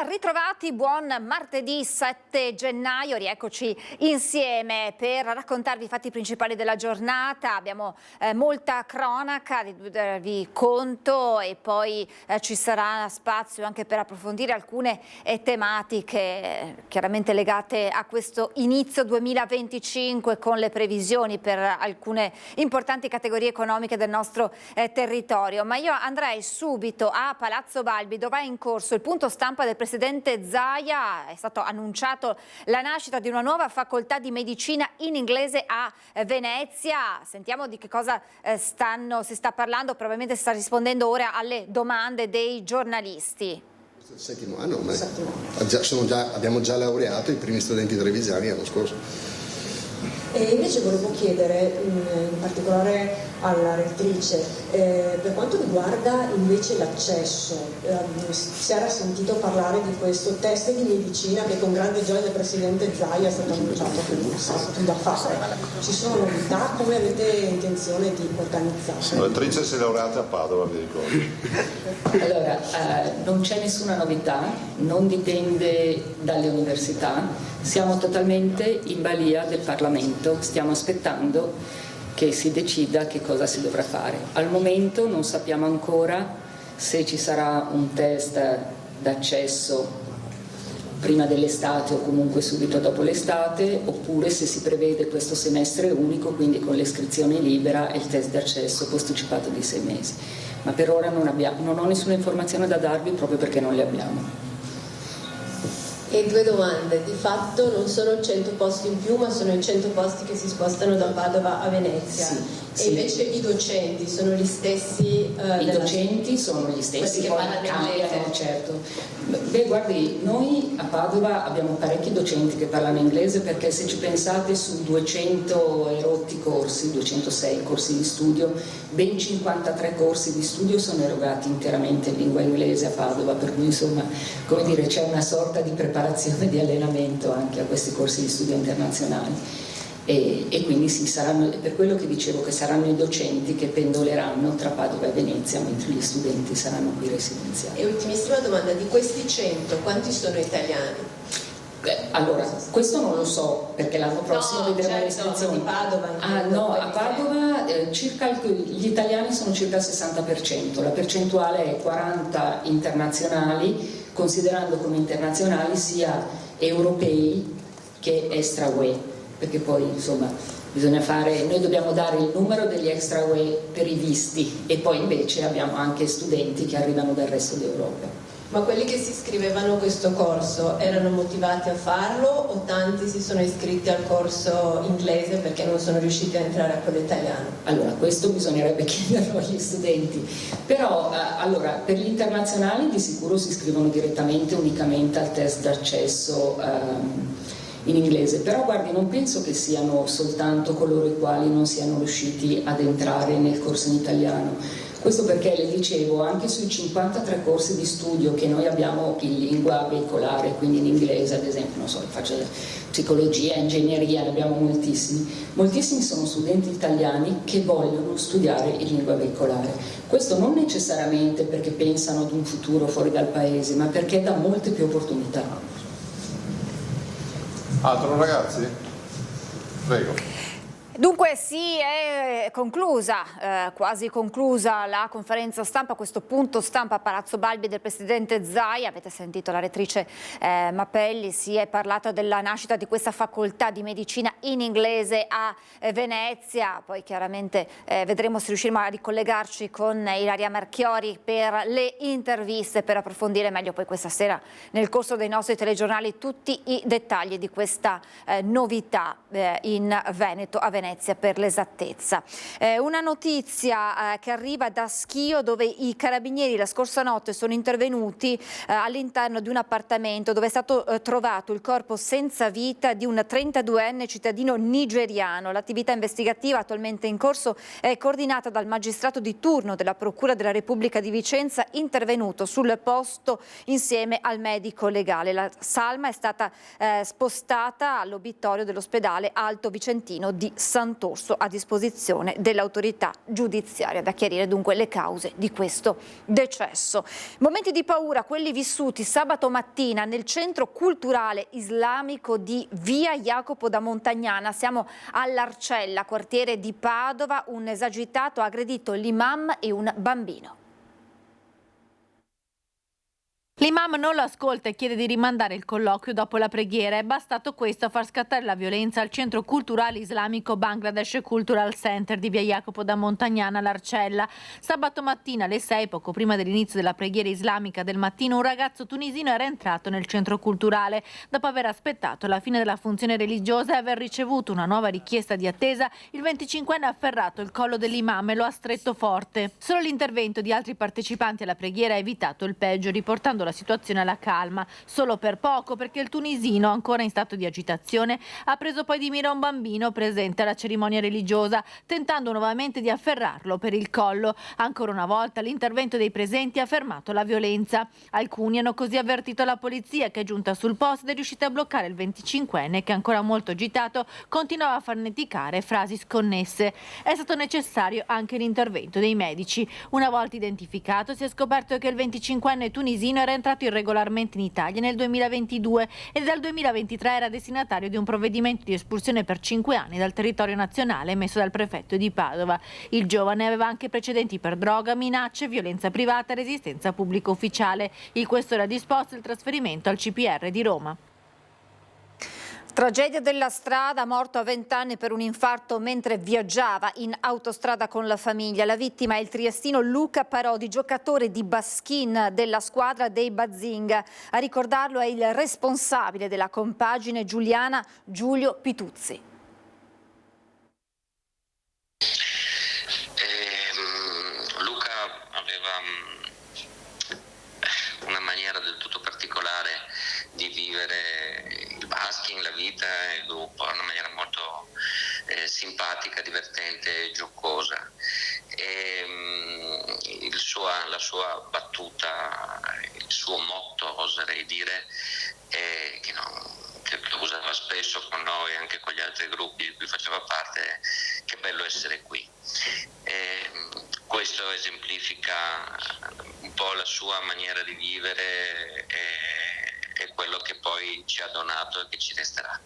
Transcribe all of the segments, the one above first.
Ben ritrovati, buon martedì 7 gennaio, rieccoci insieme per raccontarvi i fatti principali della giornata. Abbiamo molta cronaca di darvi conto e poi ci sarà spazio anche per approfondire alcune tematiche chiaramente legate a questo inizio 2025 con le previsioni per alcune importanti categorie economiche del nostro territorio. Ma io andrei subito a Palazzo Balbi, dove è in corso il punto stampa del presidente Zaia. È stato annunciato la nascita di una nuova facoltà di medicina in inglese a Venezia. Sentiamo di che cosa si sta parlando, probabilmente si sta rispondendo ora alle domande dei giornalisti. Il settimo anno, ma abbiamo già laureato i primi studenti trevigiani l'anno scorso. E invece volevo chiedere in particolare alla rettrice, per quanto riguarda invece l'accesso, si era sentito parlare di questo test di medicina che con grande gioia del Presidente Zaia è stato annunciato che è da fare. Ci sono novità? Come avete intenzione di organizzarlo? La rettrice si è laureata a Padova, vi ricordo. Allora, non c'è nessuna novità, non dipende dalle università. Siamo totalmente in balia del Parlamento, stiamo aspettando che si decida che cosa si dovrà fare. Al momento non sappiamo ancora se ci sarà un test d'accesso prima dell'estate o comunque subito dopo l'estate, oppure se si prevede questo semestre unico, quindi con l'iscrizione libera e il test d'accesso posticipato di 6 mesi. Ma per ora non ho nessuna informazione da darvi proprio perché non le abbiamo. E due domande, di fatto non sono 100 posti in più, ma sono i 100 posti che si spostano da Padova a Venezia. Sì. E invece i docenti sono gli stessi? I docenti sono gli stessi, che poi parlano cambiano, inglese. certo. Beh, guardi, noi a Padova abbiamo parecchi docenti che parlano inglese, perché se ci pensate su 200 e rotti corsi, 206 corsi di studio, ben 53 corsi di studio sono erogati interamente in lingua inglese a Padova, per cui insomma, come dire, c'è una sorta di preparazione, di allenamento anche a questi corsi di studio internazionali. E quindi sì, saranno, per quello che dicevo, che saranno i docenti che pendoleranno tra Padova e Venezia, mentre gli studenti saranno qui residenziali. E ultimissima domanda, di questi 100 quanti sono italiani? Allora, questo non lo so, perché l'anno prossimo vedremo le iscrizioni. Di Padova. A Padova gli italiani sono circa il 60%, la percentuale è 40 internazionali, considerando come internazionali sia europei che extra UE. Perché poi insomma noi dobbiamo dare il numero degli extra UE per i visti, e poi invece abbiamo anche studenti che arrivano dal resto d'Europa. Ma quelli che si iscrivevano a questo corso erano motivati a farlo, o tanti si sono iscritti al corso inglese perché non sono riusciti a entrare a quello italiano? Allora, questo bisognerebbe chiederlo agli studenti, però allora, per gli internazionali di sicuro si iscrivono direttamente unicamente al test d'accesso in inglese, però guardi, non penso che siano soltanto coloro i quali non siano riusciti ad entrare nel corso in italiano. Questo perché, le dicevo, anche sui 53 corsi di studio che noi abbiamo in lingua veicolare, quindi in inglese, ad esempio, non so, faccio psicologia, ingegneria, ne abbiamo moltissimi. Moltissimi sono studenti italiani che vogliono studiare in lingua veicolare. Questo non necessariamente perché pensano ad un futuro fuori dal paese, ma perché dà molte più opportunità. Altro ragazzi? Prego. Dunque sì, è conclusa, quasi conclusa la conferenza stampa, questo punto stampa a Palazzo Balbi del presidente Zaia. Avete sentito la rettrice Mapelli, si è parlato della nascita di questa facoltà di medicina in inglese a Venezia. Poi chiaramente vedremo se riusciremo a ricollegarci con Ilaria Marchiori per le interviste, per approfondire meglio poi questa sera nel corso dei nostri telegiornali tutti i dettagli di questa novità in Veneto, a Venezia per l'esattezza. Una notizia che arriva da Schio, dove i carabinieri la scorsa notte sono intervenuti all'interno di un appartamento dove è stato trovato il corpo senza vita di un 32enne cittadino nigeriano. L'attività investigativa attualmente in corso è coordinata dal magistrato di turno della Procura della Repubblica di Vicenza, intervenuto sul posto insieme al medico legale. La salma è stata spostata all'obitorio dell'ospedale Alto Vicentino di Sant'Orso a disposizione dell'autorità giudiziaria. Da chiarire dunque le cause di questo decesso. Momenti di paura, quelli vissuti sabato mattina nel centro culturale islamico di via Jacopo da Montagnana. Siamo all'Arcella, quartiere di Padova. Un esagitato ha aggredito l'imam e un bambino. L'imam non lo ascolta e chiede di rimandare il colloquio dopo la preghiera. È bastato questo a far scattare la violenza al centro culturale islamico Bangladesh Cultural Center di via Jacopo da Montagnana all'Arcella. Sabato mattina alle 6, poco prima dell'inizio della preghiera islamica del mattino, un ragazzo tunisino era entrato nel centro culturale. Dopo aver aspettato la fine della funzione religiosa e aver ricevuto una nuova richiesta di attesa, il 25enne ha afferrato il collo dell'imam e lo ha stretto forte. Solo l'intervento di altri partecipanti alla preghiera ha evitato il peggio, riportando la situazione alla calma, solo per poco, perché il tunisino, ancora in stato di agitazione, ha preso poi di mira un bambino presente alla cerimonia religiosa, tentando nuovamente di afferrarlo per il collo. Ancora una volta l'intervento dei presenti ha fermato la violenza. Alcuni hanno così avvertito la polizia, che è giunta sul posto ed è riuscita a bloccare il 25enne, che ancora molto agitato continuava a farneticare frasi sconnesse. È stato necessario anche l'intervento dei medici. Una volta identificato, si è scoperto che il 25enne tunisino era entrato irregolarmente in Italia nel 2022 e dal 2023 era destinatario di un provvedimento di espulsione per 5 anni dal territorio nazionale emesso dal prefetto di Padova. Il giovane aveva anche precedenti per droga, minacce, violenza privata e resistenza pubblico ufficiale. Il questore ha disposto il trasferimento al CPR di Roma. Tragedia della strada, morto a 20 anni per un infarto mentre viaggiava in autostrada con la famiglia. La vittima è il triestino Luca Parodi, giocatore di baskin della squadra dei Bazinga. A ricordarlo è il responsabile della compagine giuliana, Giulio Pituzzi. Luca aveva una maniera del tutto particolare di vivere il basking, la vita e il gruppo, in una maniera molto simpatica, divertente e giocosa. La sua battuta, il suo motto, oserei dire, che lo usava spesso con noi, anche con gli altri gruppi di cui faceva parte: che bello essere qui. Questo esemplifica un po' la sua maniera di vivere e quello che poi ci ha donato e che ci resterà.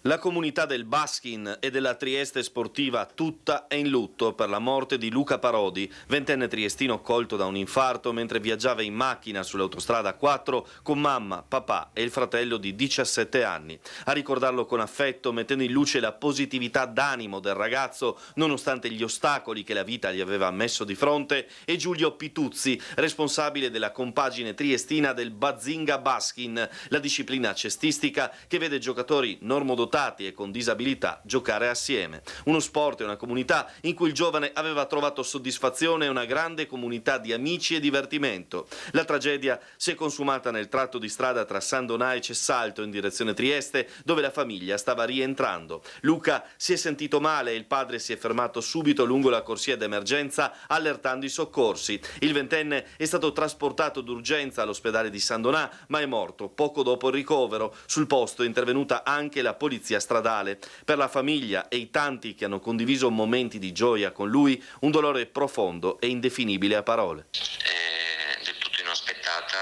La comunità del baskin e della Trieste sportiva tutta è in lutto per la morte di Luca Parodi, ventenne triestino colto da un infarto mentre viaggiava in macchina sull'autostrada 4 con mamma, papà e il fratello di 17 anni. A ricordarlo con affetto, mettendo in luce la positività d'animo del ragazzo nonostante gli ostacoli che la vita gli aveva messo di fronte, è Giulio Pituzzi, responsabile della compagine triestina del Bazinga Baskin, la disciplina cestistica che vede giocatori normodotati e con disabilità giocare assieme. Uno sport e una comunità in cui il giovane aveva trovato soddisfazione e una grande comunità di amici e divertimento. La tragedia si è consumata nel tratto di strada tra San Donà e Cessalto in direzione Trieste, dove la famiglia stava rientrando. Luca si è sentito male e il padre si è fermato subito lungo la corsia d'emergenza allertando i soccorsi. Il ventenne è stato trasportato d'urgenza all'ospedale di San Donà, ma è morto poco dopo il ricovero. Sul posto è intervenuta anche la polizia stradale. Per la famiglia e i tanti che hanno condiviso momenti di gioia con lui, un dolore profondo e indefinibile a parole. È del tutto inaspettata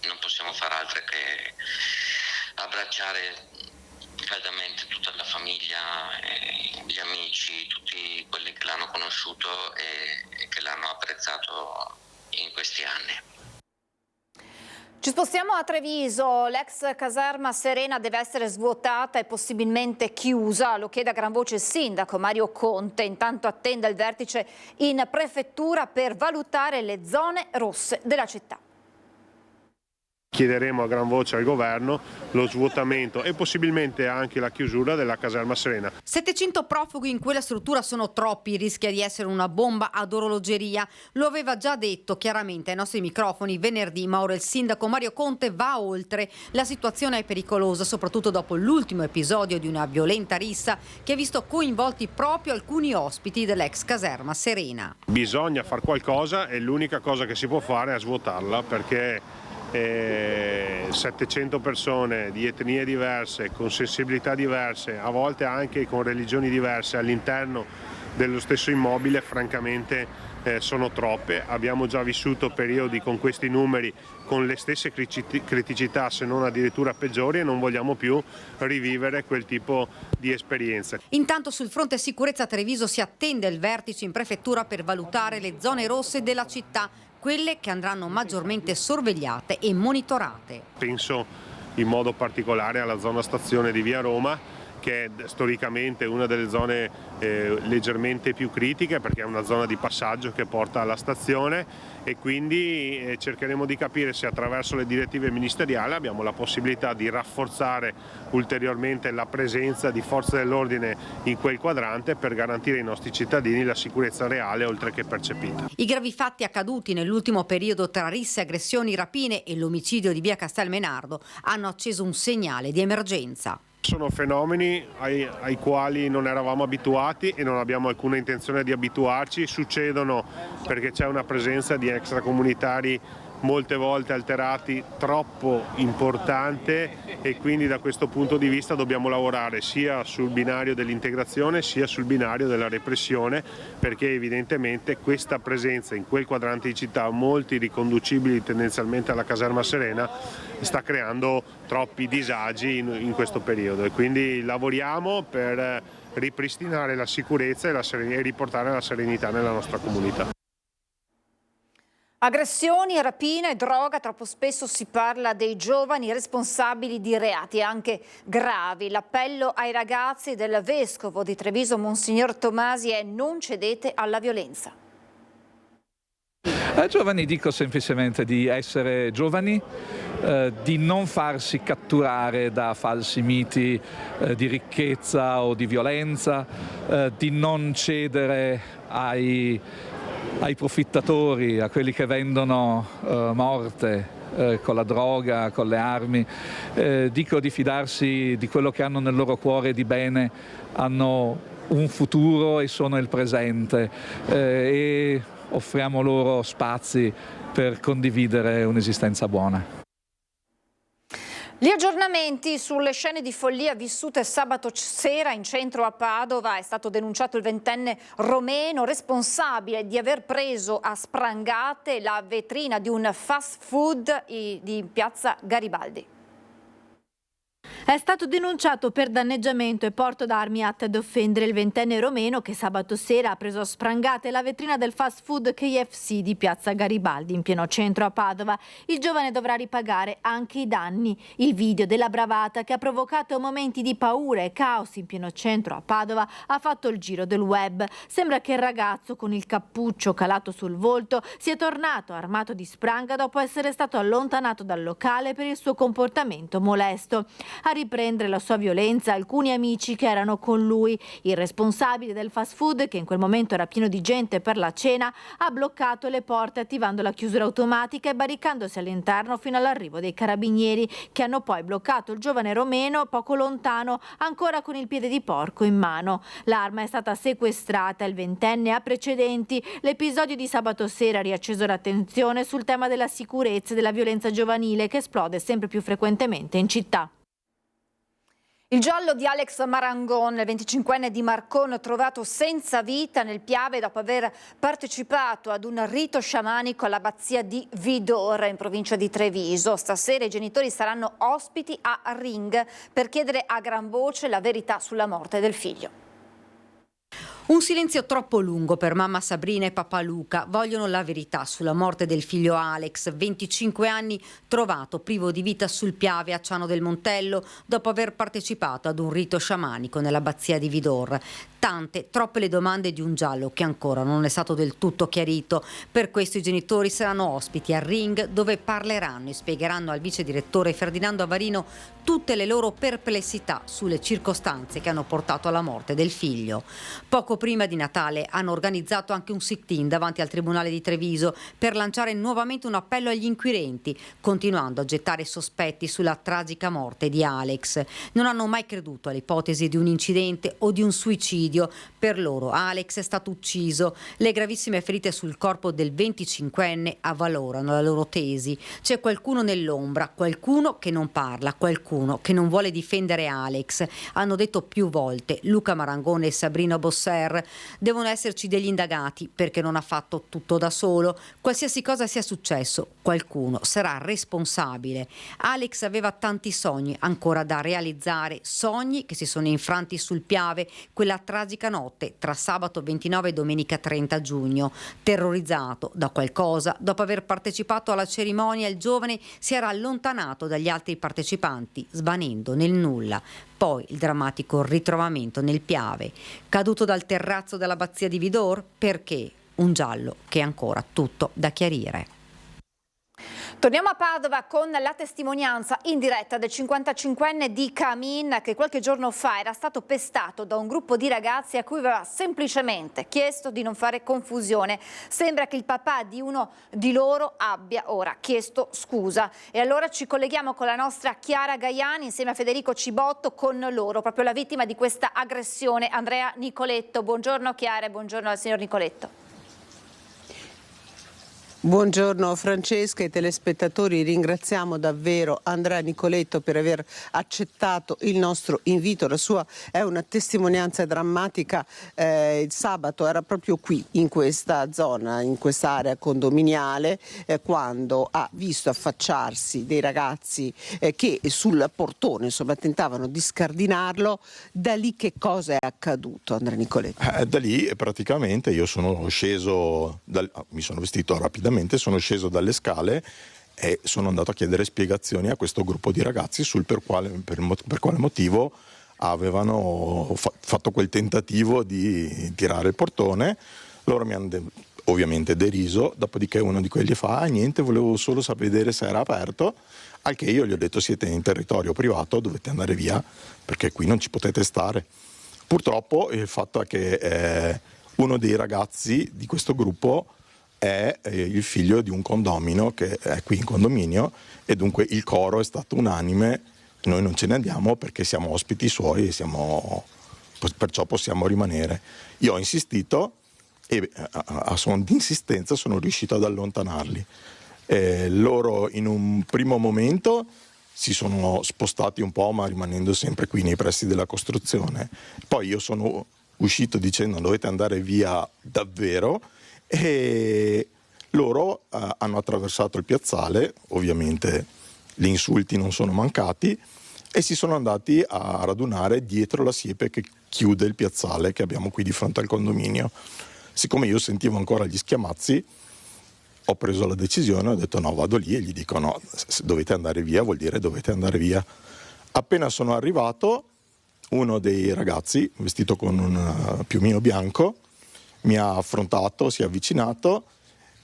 e non possiamo far altro che abbracciare caldamente tutta la famiglia, gli amici, tutti quelli che l'hanno conosciuto e che l'hanno apprezzato in questi anni. Ci spostiamo a Treviso, l'ex caserma Serena deve essere svuotata e possibilmente chiusa, lo chiede a gran voce il sindaco Mario Conte, intanto attende il vertice in prefettura per valutare le zone rosse della città. Chiederemo a gran voce al governo lo svuotamento e possibilmente anche la chiusura della caserma Serena. 700 profughi in quella struttura sono troppi, rischia di essere una bomba ad orologeria. Lo aveva già detto chiaramente ai nostri microfoni venerdì, ma ora il sindaco Mario Conte va oltre. La situazione è pericolosa, soprattutto dopo l'ultimo episodio di una violenta rissa che ha visto coinvolti proprio alcuni ospiti dell'ex caserma Serena. Bisogna far qualcosa e l'unica cosa che si può fare è svuotarla, perché 700 persone di etnie diverse, con sensibilità diverse, a volte anche con religioni diverse all'interno dello stesso immobile, francamente sono troppe. Abbiamo già vissuto periodi con questi numeri con le stesse criticità, se non addirittura peggiori, e non vogliamo più rivivere quel tipo di esperienza. Intanto sul fronte sicurezza a Treviso si attende il vertice in prefettura per valutare le zone rosse della città, quelle che andranno maggiormente sorvegliate e monitorate. Penso in modo particolare alla zona stazione di Via Roma, che è storicamente una delle zone leggermente più critiche, perché è una zona di passaggio che porta alla stazione, e quindi cercheremo di capire se attraverso le direttive ministeriali abbiamo la possibilità di rafforzare ulteriormente la presenza di forze dell'ordine in quel quadrante per garantire ai nostri cittadini la sicurezza reale oltre che percepita. I gravi fatti accaduti nell'ultimo periodo tra risse, aggressioni, rapine e l'omicidio di via Castelmenardo hanno acceso un segnale di emergenza. Sono fenomeni ai quali non eravamo abituati e non abbiamo alcuna intenzione di abituarci. Succedono perché c'è una presenza di extracomunitari molte volte alterati troppo importante, e quindi da questo punto di vista dobbiamo lavorare sia sul binario dell'integrazione sia sul binario della repressione, perché evidentemente questa presenza in quel quadrante di città, molti riconducibili tendenzialmente alla caserma Serena, sta creando troppi disagi in questo periodo, e quindi lavoriamo per ripristinare la sicurezza e riportare la serenità nella nostra comunità. Aggressioni, rapine, droga, troppo spesso si parla dei giovani responsabili di reati anche gravi. L'appello ai ragazzi del vescovo di Treviso, Monsignor Tomasi, è: non cedete alla violenza. Ai giovani dico semplicemente di essere giovani, di non farsi catturare da falsi miti di ricchezza o di violenza, di non cedere ai profittatori, a quelli che vendono morte con la droga, con le armi. Dico di fidarsi di quello che hanno nel loro cuore di bene, hanno un futuro e sono il presente, e offriamo loro spazi per condividere un'esistenza buona. Gli aggiornamenti sulle scene di follia vissute sabato sera in centro a Padova. È stato denunciato il 20enne romeno responsabile di aver preso a sprangate la vetrina di un fast food di piazza Garibaldi. È stato denunciato per danneggiamento e porto d'armi atte ad offendere il 20enne romeno che sabato sera ha preso a sprangate la vetrina del fast food KFC di piazza Garibaldi in pieno centro a Padova. Il giovane dovrà ripagare anche i danni. Il video della bravata, che ha provocato momenti di paura e caos in pieno centro a Padova, ha fatto il giro del web. Sembra che il ragazzo, con il cappuccio calato sul volto, sia tornato armato di spranga dopo essere stato allontanato dal locale per il suo comportamento molesto. A riprendere la sua violenza alcuni amici che erano con lui. Il responsabile del fast food, che in quel momento era pieno di gente per la cena, ha bloccato le porte attivando la chiusura automatica e barricandosi all'interno fino all'arrivo dei carabinieri, che hanno poi bloccato il giovane romeno poco lontano, ancora con il piede di porco in mano. L'arma è stata sequestrata, il 20enne ha precedenti. L'episodio di sabato sera ha riacceso l'attenzione sul tema della sicurezza e della violenza giovanile, che esplode sempre più frequentemente in città. Il giallo di Alex Marangon, il 25enne di Marcon, trovato senza vita nel Piave dopo aver partecipato ad un rito sciamanico all'abbazia di Vidor in provincia di Treviso. Stasera i genitori saranno ospiti a Ring per chiedere a gran voce la verità sulla morte del figlio. Un silenzio troppo lungo per mamma Sabrina e papà Luca. Vogliono la verità sulla morte del figlio Alex, 25 anni, trovato privo di vita sul Piave a Ciano del Montello dopo aver partecipato ad un rito sciamanico nell'abbazia di Vidor. Tante, troppe le domande di un giallo che ancora non è stato del tutto chiarito. Per questo i genitori saranno ospiti al Ring, dove parleranno e spiegheranno al vice direttore Ferdinando Avarino tutte le loro perplessità sulle circostanze che hanno portato alla morte del figlio. Poco prima di Natale hanno organizzato anche un sit-in davanti al Tribunale di Treviso per lanciare nuovamente un appello agli inquirenti, continuando a gettare sospetti sulla tragica morte di Alex. Non hanno mai creduto all'ipotesi di un incidente o di un suicidio. Per loro Alex è stato ucciso. Le gravissime ferite sul corpo del 25enne avvalorano la loro tesi. C'è qualcuno nell'ombra, qualcuno che non parla, qualcuno che non vuole difendere Alex. Hanno detto più volte Luca Marangoni e Sabrina Bosser. Devono esserci degli indagati perché non ha fatto tutto da solo. Qualsiasi cosa sia successo, qualcuno sarà responsabile. Alex aveva tanti sogni ancora da realizzare, sogni che si sono infranti sul Piave quella tragica notte tra sabato 29 e domenica 30 giugno. Terrorizzato da qualcosa, dopo aver partecipato alla cerimonia, il giovane si era allontanato dagli altri partecipanti, svanendo nel nulla. Poi il drammatico ritrovamento nel Piave. Caduto dal terrazzo dell'abbazia di Vidor? Perché? Un giallo che è ancora tutto da chiarire. Torniamo a Padova con la testimonianza in diretta del 55enne di Camin che qualche giorno fa era stato pestato da un gruppo di ragazzi a cui aveva semplicemente chiesto di non fare confusione. Sembra che il papà di uno di loro abbia ora chiesto scusa. E allora ci colleghiamo con la nostra Chiara Gaiani insieme a Federico Cibotto con loro, proprio la vittima di questa aggressione, Andrea Nicoletto. Buongiorno Chiara e buongiorno al signor Nicoletto. Buongiorno Francesca e telespettatori, ringraziamo davvero Andrea Nicoletto per aver accettato il nostro invito. La sua è una testimonianza drammatica. Il sabato era proprio qui in questa zona, in quest'area condominiale, quando ha visto affacciarsi dei ragazzi che sul portone insomma tentavano di scardinarlo. Da lì che cosa è accaduto, Andrea Nicoletto? Da lì praticamente io sono sceso, mi sono vestito rapidamente, sono sceso dalle scale e sono andato a chiedere spiegazioni a questo gruppo di ragazzi sul per quale motivo avevano fatto quel tentativo di tirare il portone. Loro mi hanno ovviamente deriso, dopodiché uno di quelli fa niente, volevo solo vedere se era aperto, al che io gli ho detto siete in territorio privato, dovete andare via perché qui non ci potete stare. Purtroppo il fatto è che uno dei ragazzi di questo gruppo è il figlio di un condomino che è qui in condominio e dunque il coro è stato unanime, noi non ce ne andiamo perché siamo ospiti suoi e perciò possiamo rimanere. Io ho insistito e a suon di insistenza sono riuscito ad allontanarli. Loro in un primo momento si sono spostati un po' ma rimanendo sempre qui nei pressi della costruzione. Poi io sono uscito dicendo dovete andare via davvero. E loro hanno attraversato il piazzale, ovviamente gli insulti non sono mancati, e si sono andati a radunare dietro la siepe che chiude il piazzale che abbiamo qui di fronte al condominio. Siccome io sentivo ancora gli schiamazzi, ho preso la decisione, ho detto no, vado lì e gli dico no, se dovete andare via vuol dire dovete andare via. Appena sono arrivato, uno dei ragazzi, vestito con un piumino bianco, mi ha affrontato, si è avvicinato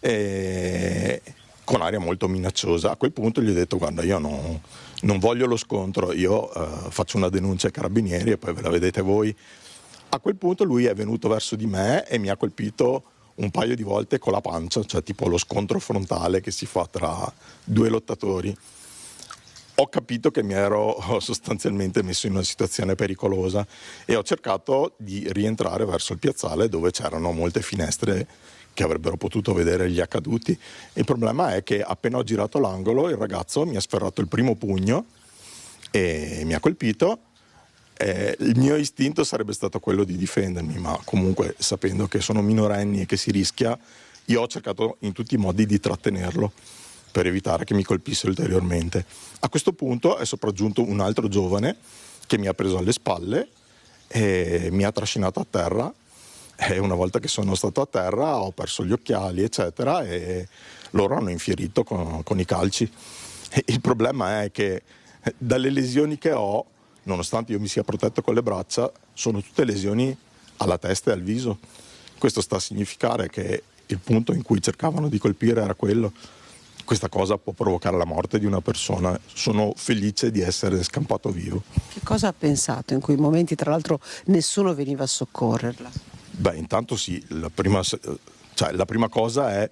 con aria molto minacciosa. A quel punto gli ho detto guarda io non voglio lo scontro, io faccio una denuncia ai carabinieri e poi ve la vedete voi. A quel punto lui è venuto verso di me e mi ha colpito un paio di volte con la pancia, cioè tipo lo scontro frontale che si fa tra due lottatori. Ho capito che mi ero sostanzialmente messo in una situazione pericolosa e ho cercato di rientrare verso il piazzale dove c'erano molte finestre che avrebbero potuto vedere gli accaduti. Il problema è che appena ho girato l'angolo il ragazzo mi ha sferrato il primo pugno e mi ha colpito. Il mio istinto sarebbe stato quello di difendermi, ma comunque sapendo che sono minorenni e che si rischia, io ho cercato in tutti i modi di trattenerlo per evitare che mi colpisse ulteriormente. A questo punto è sopraggiunto un altro giovane che mi ha preso alle spalle e mi ha trascinato a terra e una volta che sono stato a terra ho perso gli occhiali eccetera e loro hanno infierito con i calci. E il problema è che dalle lesioni che ho, nonostante io mi sia protetto con le braccia, sono tutte lesioni alla testa e al viso. Questo sta a significare che il punto in cui cercavano di colpire era quello. Questa cosa può provocare la morte di una persona. Sono felice di essere scampato vivo. Che cosa ha pensato in quei momenti? Tra l'altro nessuno veniva a soccorrerla. Beh, intanto sì, la prima cosa è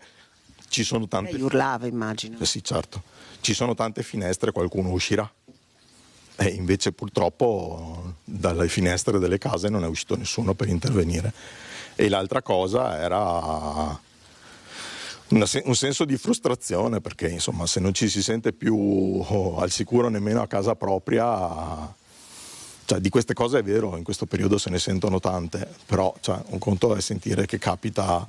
ci sono tante. Lei urlava, immagino. Sì, certo. Ci sono tante finestre, qualcuno uscirà. E invece purtroppo dalle finestre delle case non è uscito nessuno per intervenire. E l'altra cosa era un senso di frustrazione, perché insomma se non ci si sente più al sicuro nemmeno a casa propria, cioè di queste cose è vero, in questo periodo se ne sentono tante, però cioè, un conto è sentire che capita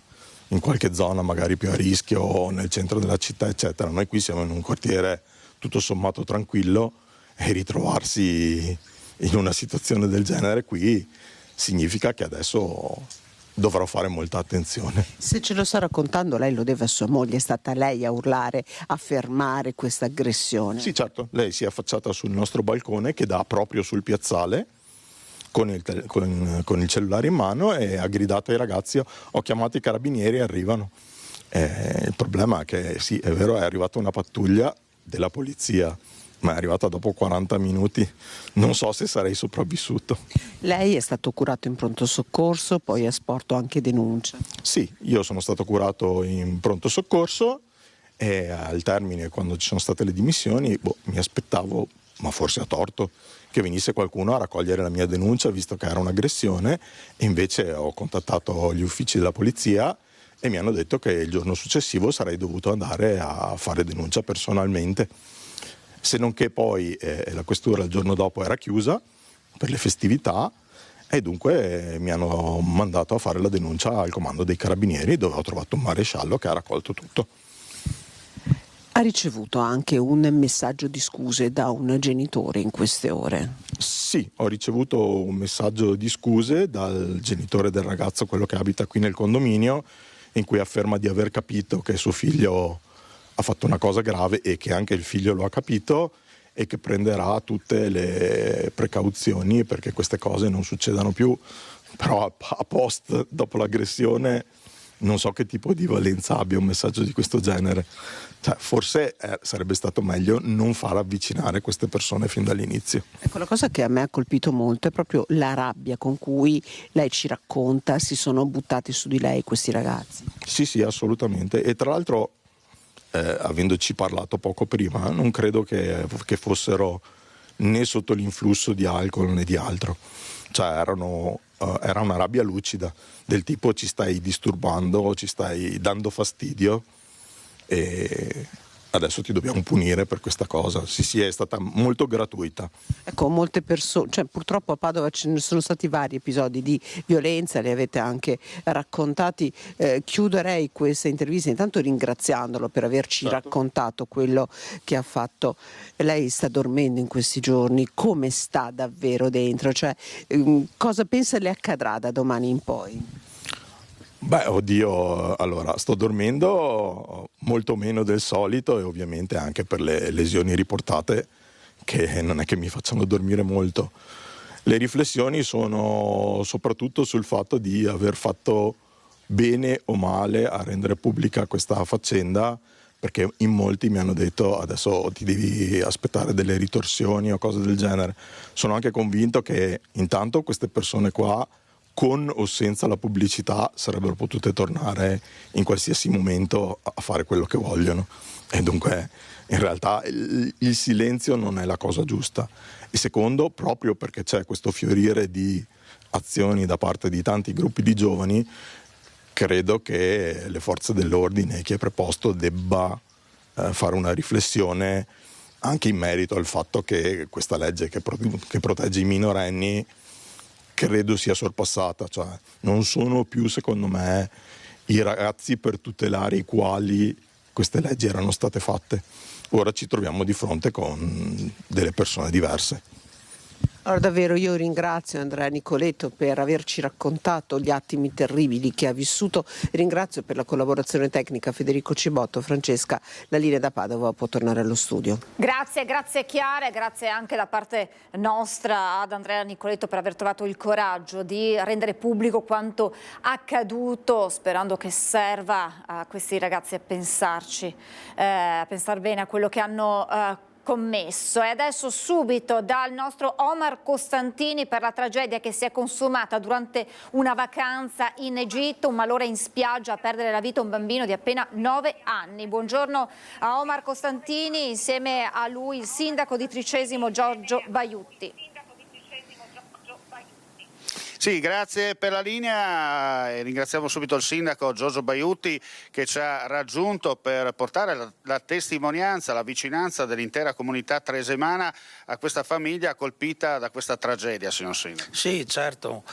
in qualche zona magari più a rischio o nel centro della città eccetera. Noi qui siamo in un quartiere tutto sommato tranquillo e ritrovarsi in una situazione del genere qui significa che adesso dovrò fare molta attenzione. Se ce lo sta raccontando, lei lo deve a sua moglie, è stata lei a urlare, a fermare questa aggressione? Sì, certo, lei si è affacciata sul nostro balcone che dà proprio sul piazzale con il cellulare in mano e ha gridato ai ragazzi: ho chiamato i carabinieri e arrivano. Il problema è che sì, è vero, è arrivata una pattuglia della polizia, ma è arrivata dopo 40 minuti, non so se sarei sopravvissuto. Lei è stato curato in pronto soccorso, poi ha sporto anche denuncia. Sì, io sono stato curato in pronto soccorso e al termine, quando ci sono state le dimissioni, mi aspettavo, ma forse a torto, che venisse qualcuno a raccogliere la mia denuncia, visto che era un'aggressione, e invece ho contattato gli uffici della polizia e mi hanno detto che il giorno successivo sarei dovuto andare a fare denuncia personalmente. Se non che poi la questura il giorno dopo era chiusa per le festività e dunque mi hanno mandato a fare la denuncia al comando dei carabinieri, dove ho trovato un maresciallo che ha raccolto tutto. Ha ricevuto anche un messaggio di scuse da un genitore in queste ore? Sì, ho ricevuto un messaggio di scuse dal genitore del ragazzo, quello che abita qui nel condominio, in cui afferma di aver capito che suo figlio ha fatto una cosa grave e che anche il figlio lo ha capito e che prenderà tutte le precauzioni perché queste cose non succedano più. Però a post, dopo l'aggressione, non so che tipo di valenza abbia un messaggio di questo genere. Cioè, forse sarebbe stato meglio non far avvicinare queste persone fin dall'inizio. Ecco, la cosa che a me ha colpito molto è proprio la rabbia con cui lei ci racconta si sono buttati su di lei questi ragazzi. Sì, assolutamente. E tra l'altro, avendoci parlato poco prima, non credo che fossero né sotto l'influsso di alcol né di altro. Cioè era una rabbia lucida, del tipo ci stai disturbando, ci stai dando fastidio e adesso ti dobbiamo punire per questa cosa. Sì, è stata molto gratuita. Ecco, molte persone, cioè purtroppo a Padova ce ne sono stati vari episodi di violenza, li avete anche raccontati. Chiuderei questa intervista intanto ringraziandolo per averci raccontato quello che ha fatto. Lei sta dormendo in questi giorni, come sta davvero dentro? Cioè, cosa pensa le accadrà da domani in poi? Beh, oddio, allora sto dormendo molto meno del solito e ovviamente anche per le lesioni riportate, che non è che mi facciano dormire molto. Le riflessioni sono soprattutto sul fatto di aver fatto bene o male a rendere pubblica questa faccenda, perché in molti mi hanno detto adesso ti devi aspettare delle ritorsioni o cose del genere. Sono anche convinto che intanto queste persone qua, con o senza la pubblicità, sarebbero potute tornare in qualsiasi momento a fare quello che vogliono. E dunque in realtà il silenzio non è la cosa giusta. E secondo, proprio perché c'è questo fiorire di azioni da parte di tanti gruppi di giovani, credo che le forze dell'ordine e chi è preposto debba fare una riflessione anche in merito al fatto che questa legge che protegge i minorenni credo sia sorpassata, cioè non sono più, secondo me, i ragazzi per tutelare i quali queste leggi erano state fatte. Ora ci troviamo di fronte con delle persone diverse. Allora davvero io ringrazio Andrea Nicoletto per averci raccontato gli attimi terribili che ha vissuto, ringrazio per la collaborazione tecnica Federico Cibotto. Francesca, la linea da Padova può tornare allo studio. Grazie Chiara e grazie anche da parte nostra ad Andrea Nicoletto per aver trovato il coraggio di rendere pubblico quanto accaduto, sperando che serva a questi ragazzi a pensarci, a pensare bene a quello che hanno commesso. E adesso subito dal nostro Omar Costantini per la tragedia che si è consumata durante una vacanza in Egitto, un malore in spiaggia, a perdere la vita un bambino di appena 9 anni. Buongiorno a Omar Costantini, insieme a lui il sindaco di Tricesimo Giorgio Baiutti. Sì, grazie per la linea e ringraziamo subito il sindaco Giorgio Baiutti che ci ha raggiunto per portare la testimonianza, la vicinanza dell'intera comunità tresemana a questa famiglia colpita da questa tragedia, signor sindaco. Sì, certo,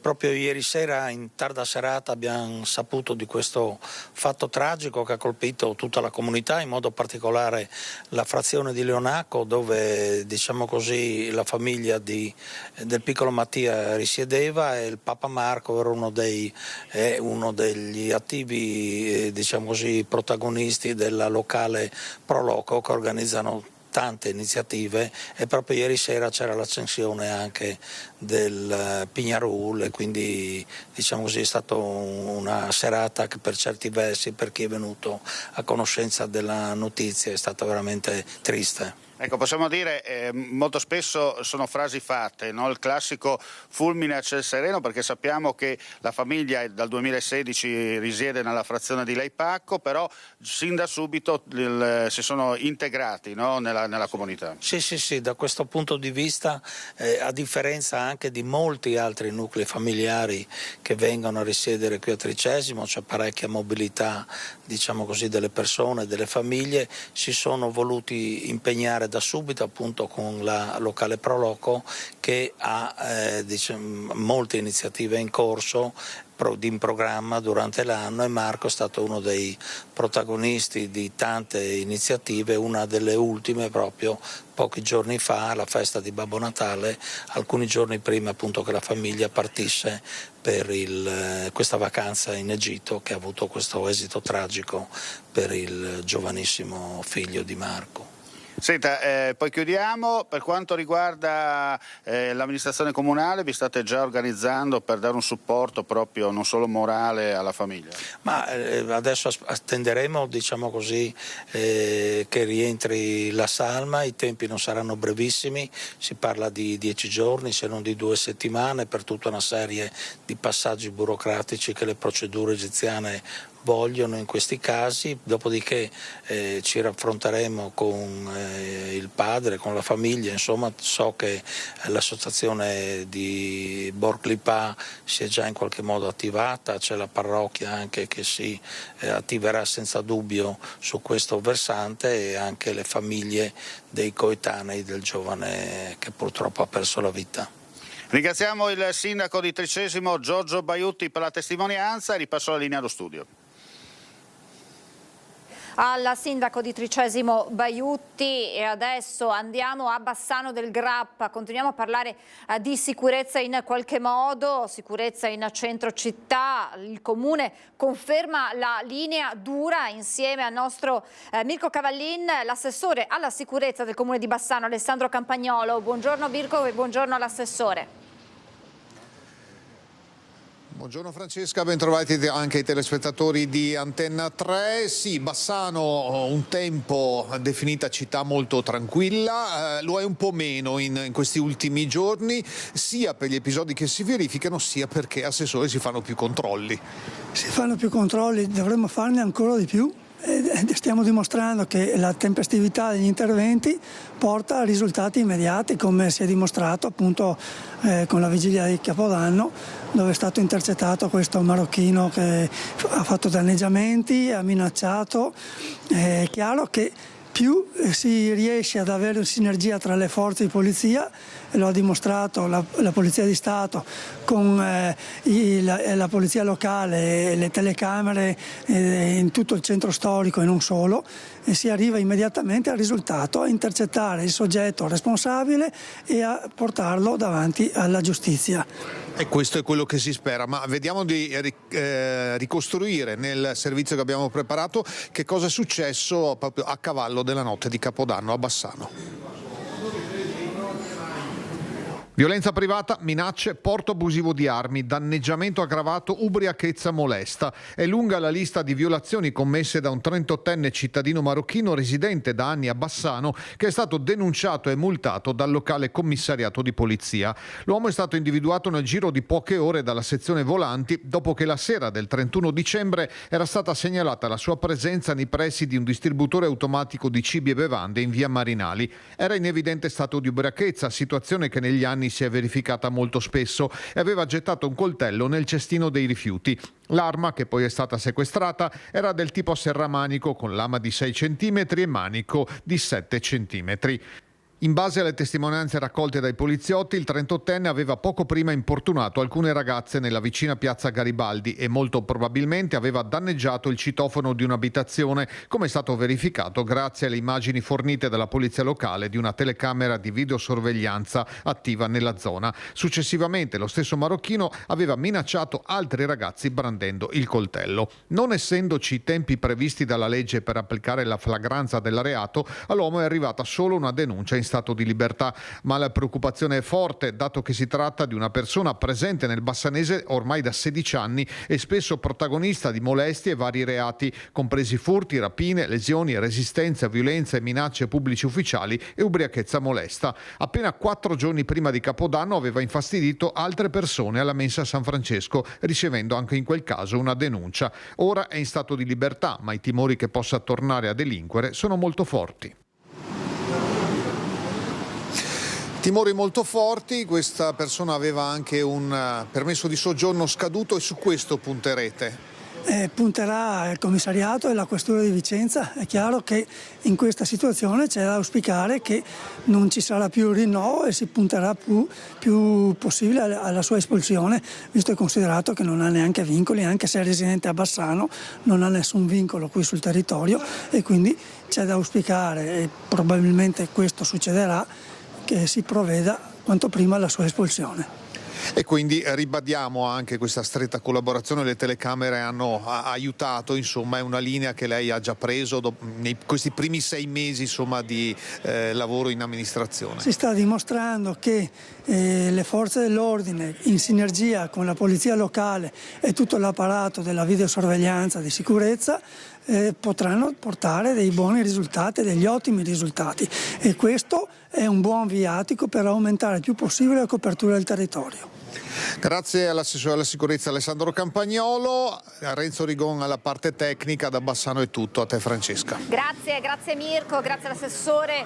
proprio ieri sera in tarda serata abbiamo saputo di questo fatto tragico che ha colpito tutta la comunità, in modo particolare la frazione di Leonacco, dove diciamo così la famiglia del piccolo Mattia risiedeva e il Papa Marco era uno degli attivi diciamo così, protagonisti della locale Pro Loco, che organizzano tante iniziative, e proprio ieri sera c'era l'accensione anche del Pignarul e quindi diciamo così è stata una serata che per certi versi, per chi è venuto a conoscenza della notizia, è stata veramente triste. Ecco, possiamo dire, molto spesso sono frasi fatte, no? Il classico fulmine a ciel sereno, perché sappiamo che la famiglia dal 2016 risiede nella frazione di Leipacco, però sin da subito si sono integrati, no? nella comunità. Sì, da questo punto di vista, a differenza anche di molti altri nuclei familiari che vengono a risiedere qui a Tricesimo, c'è parecchia mobilità diciamo così, delle persone, delle famiglie, si sono voluti impegnare da subito appunto con la locale Pro Loco, che ha molte iniziative in corso in programma durante l'anno, e Marco è stato uno dei protagonisti di tante iniziative, una delle ultime proprio pochi giorni fa, la festa di Babbo Natale, alcuni giorni prima appunto che la famiglia partisse per questa vacanza in Egitto, che ha avuto questo esito tragico per il giovanissimo figlio di Marco. Senta, poi chiudiamo. Per quanto riguarda l'amministrazione comunale, vi state già organizzando per dare un supporto proprio non solo morale alla famiglia? Ma adesso attenderemo diciamo così, che rientri la salma, i tempi non saranno brevissimi, si parla di 10 giorni se non di 2 settimane, per tutta una serie di passaggi burocratici che le procedure egiziane vogliono in questi casi, dopodiché ci raffronteremo con il padre, con la famiglia, insomma so che l'associazione di Borclipà si è già in qualche modo attivata, c'è la parrocchia anche che si attiverà senza dubbio su questo versante, e anche le famiglie dei coetanei del giovane che purtroppo ha perso la vita. Ringraziamo il sindaco di Tricesimo Giorgio Baiutti per la testimonianza e ripasso la linea allo studio. Al sindaco di Tricesimo Baiutti, e adesso andiamo a Bassano del Grappa, continuiamo a parlare di sicurezza in qualche modo, sicurezza in centro città. Il comune conferma la linea dura insieme al nostro Mirko Cavallin, l'assessore alla sicurezza del comune di Bassano Alessandro Campagnolo. Buongiorno Mirko e buongiorno all'assessore. Buongiorno Francesca, bentrovati anche ai telespettatori di Antenna 3. Sì, Bassano un tempo definita città molto tranquilla, lo è un po' meno in questi ultimi giorni, sia per gli episodi che si verificano, sia perché assessori si fanno più controlli. Si fanno più controlli, dovremmo farne ancora di più. Stiamo dimostrando che la tempestività degli interventi porta a risultati immediati, come si è dimostrato appunto con la vigilia di Capodanno, dove è stato intercettato questo marocchino che ha fatto danneggiamenti, ha minacciato. È chiaro che più si riesce ad avere sinergia tra le forze di polizia, e lo ha dimostrato la Polizia di Stato con la polizia locale e le telecamere in tutto il centro storico e non solo, e si arriva immediatamente al risultato, a intercettare il soggetto responsabile e a portarlo davanti alla giustizia. E questo è quello che si spera, ma vediamo di ricostruire nel servizio che abbiamo preparato che cosa è successo proprio a cavallo della notte di Capodanno a Bassano. Violenza privata, minacce, porto abusivo di armi, danneggiamento aggravato, ubriachezza molesta. È lunga la lista di violazioni commesse da un 38enne cittadino marocchino residente da anni a Bassano, che è stato denunciato e multato dal locale commissariato di polizia. L'uomo è stato individuato nel giro di poche ore dalla sezione volanti dopo che la sera del 31 dicembre era stata segnalata la sua presenza nei pressi di un distributore automatico di cibi e bevande in via Marinali. Era in evidente stato di ubriachezza, situazione che negli anni si è verificata molto spesso, e aveva gettato un coltello nel cestino dei rifiuti. L'arma, che poi è stata sequestrata, era del tipo serramanico con lama di 6 cm e manico di 7 cm. In base alle testimonianze raccolte dai poliziotti, il 38enne aveva poco prima importunato alcune ragazze nella vicina piazza Garibaldi e molto probabilmente aveva danneggiato il citofono di un'abitazione, come è stato verificato grazie alle immagini fornite dalla polizia locale di una telecamera di videosorveglianza attiva nella zona. Successivamente lo stesso marocchino aveva minacciato altri ragazzi brandendo il coltello. Non essendoci i tempi previsti dalla legge per applicare la flagranza del reato, all'uomo è arrivata solo una denuncia in stato di libertà, ma la preoccupazione è forte dato che si tratta di una persona presente nel Bassanese ormai da 16 anni e spesso protagonista di molestie e vari reati, compresi furti, rapine, lesioni, resistenza, violenza e minacce a pubblici ufficiali e ubriachezza molesta. Appena 4 giorni prima di Capodanno aveva infastidito altre persone alla mensa San Francesco, ricevendo anche in quel caso una denuncia. Ora è in stato di libertà, ma i timori che possa tornare a delinquere sono molto forti. Timori molto forti, questa persona aveva anche un permesso di soggiorno scaduto e su questo punterete? Punterà il commissariato e la questura di Vicenza. È chiaro che in questa situazione c'è da auspicare che non ci sarà più il rinnovo e si punterà più possibile alla sua espulsione, visto e considerato che non ha neanche vincoli, anche se è residente a Bassano, non ha nessun vincolo qui sul territorio, e quindi c'è da auspicare, e probabilmente questo succederà, che si provveda quanto prima alla sua espulsione. E quindi ribadiamo anche questa stretta collaborazione, le telecamere hanno aiutato, insomma è una linea che lei ha già preso questi primi 6 mesi insomma, di lavoro in amministrazione. Si sta dimostrando che le forze dell'ordine, in sinergia con la polizia locale e tutto l'apparato della videosorveglianza di sicurezza, potranno portare dei buoni risultati, degli ottimi risultati, e questo è un buon viatico per aumentare il più possibile la copertura del territorio. Grazie all'assessore alla sicurezza Alessandro Campagnolo, a Renzo Rigon alla parte tecnica. Da Bassano è tutto, a te Francesca. Grazie Mirko, grazie all'assessore.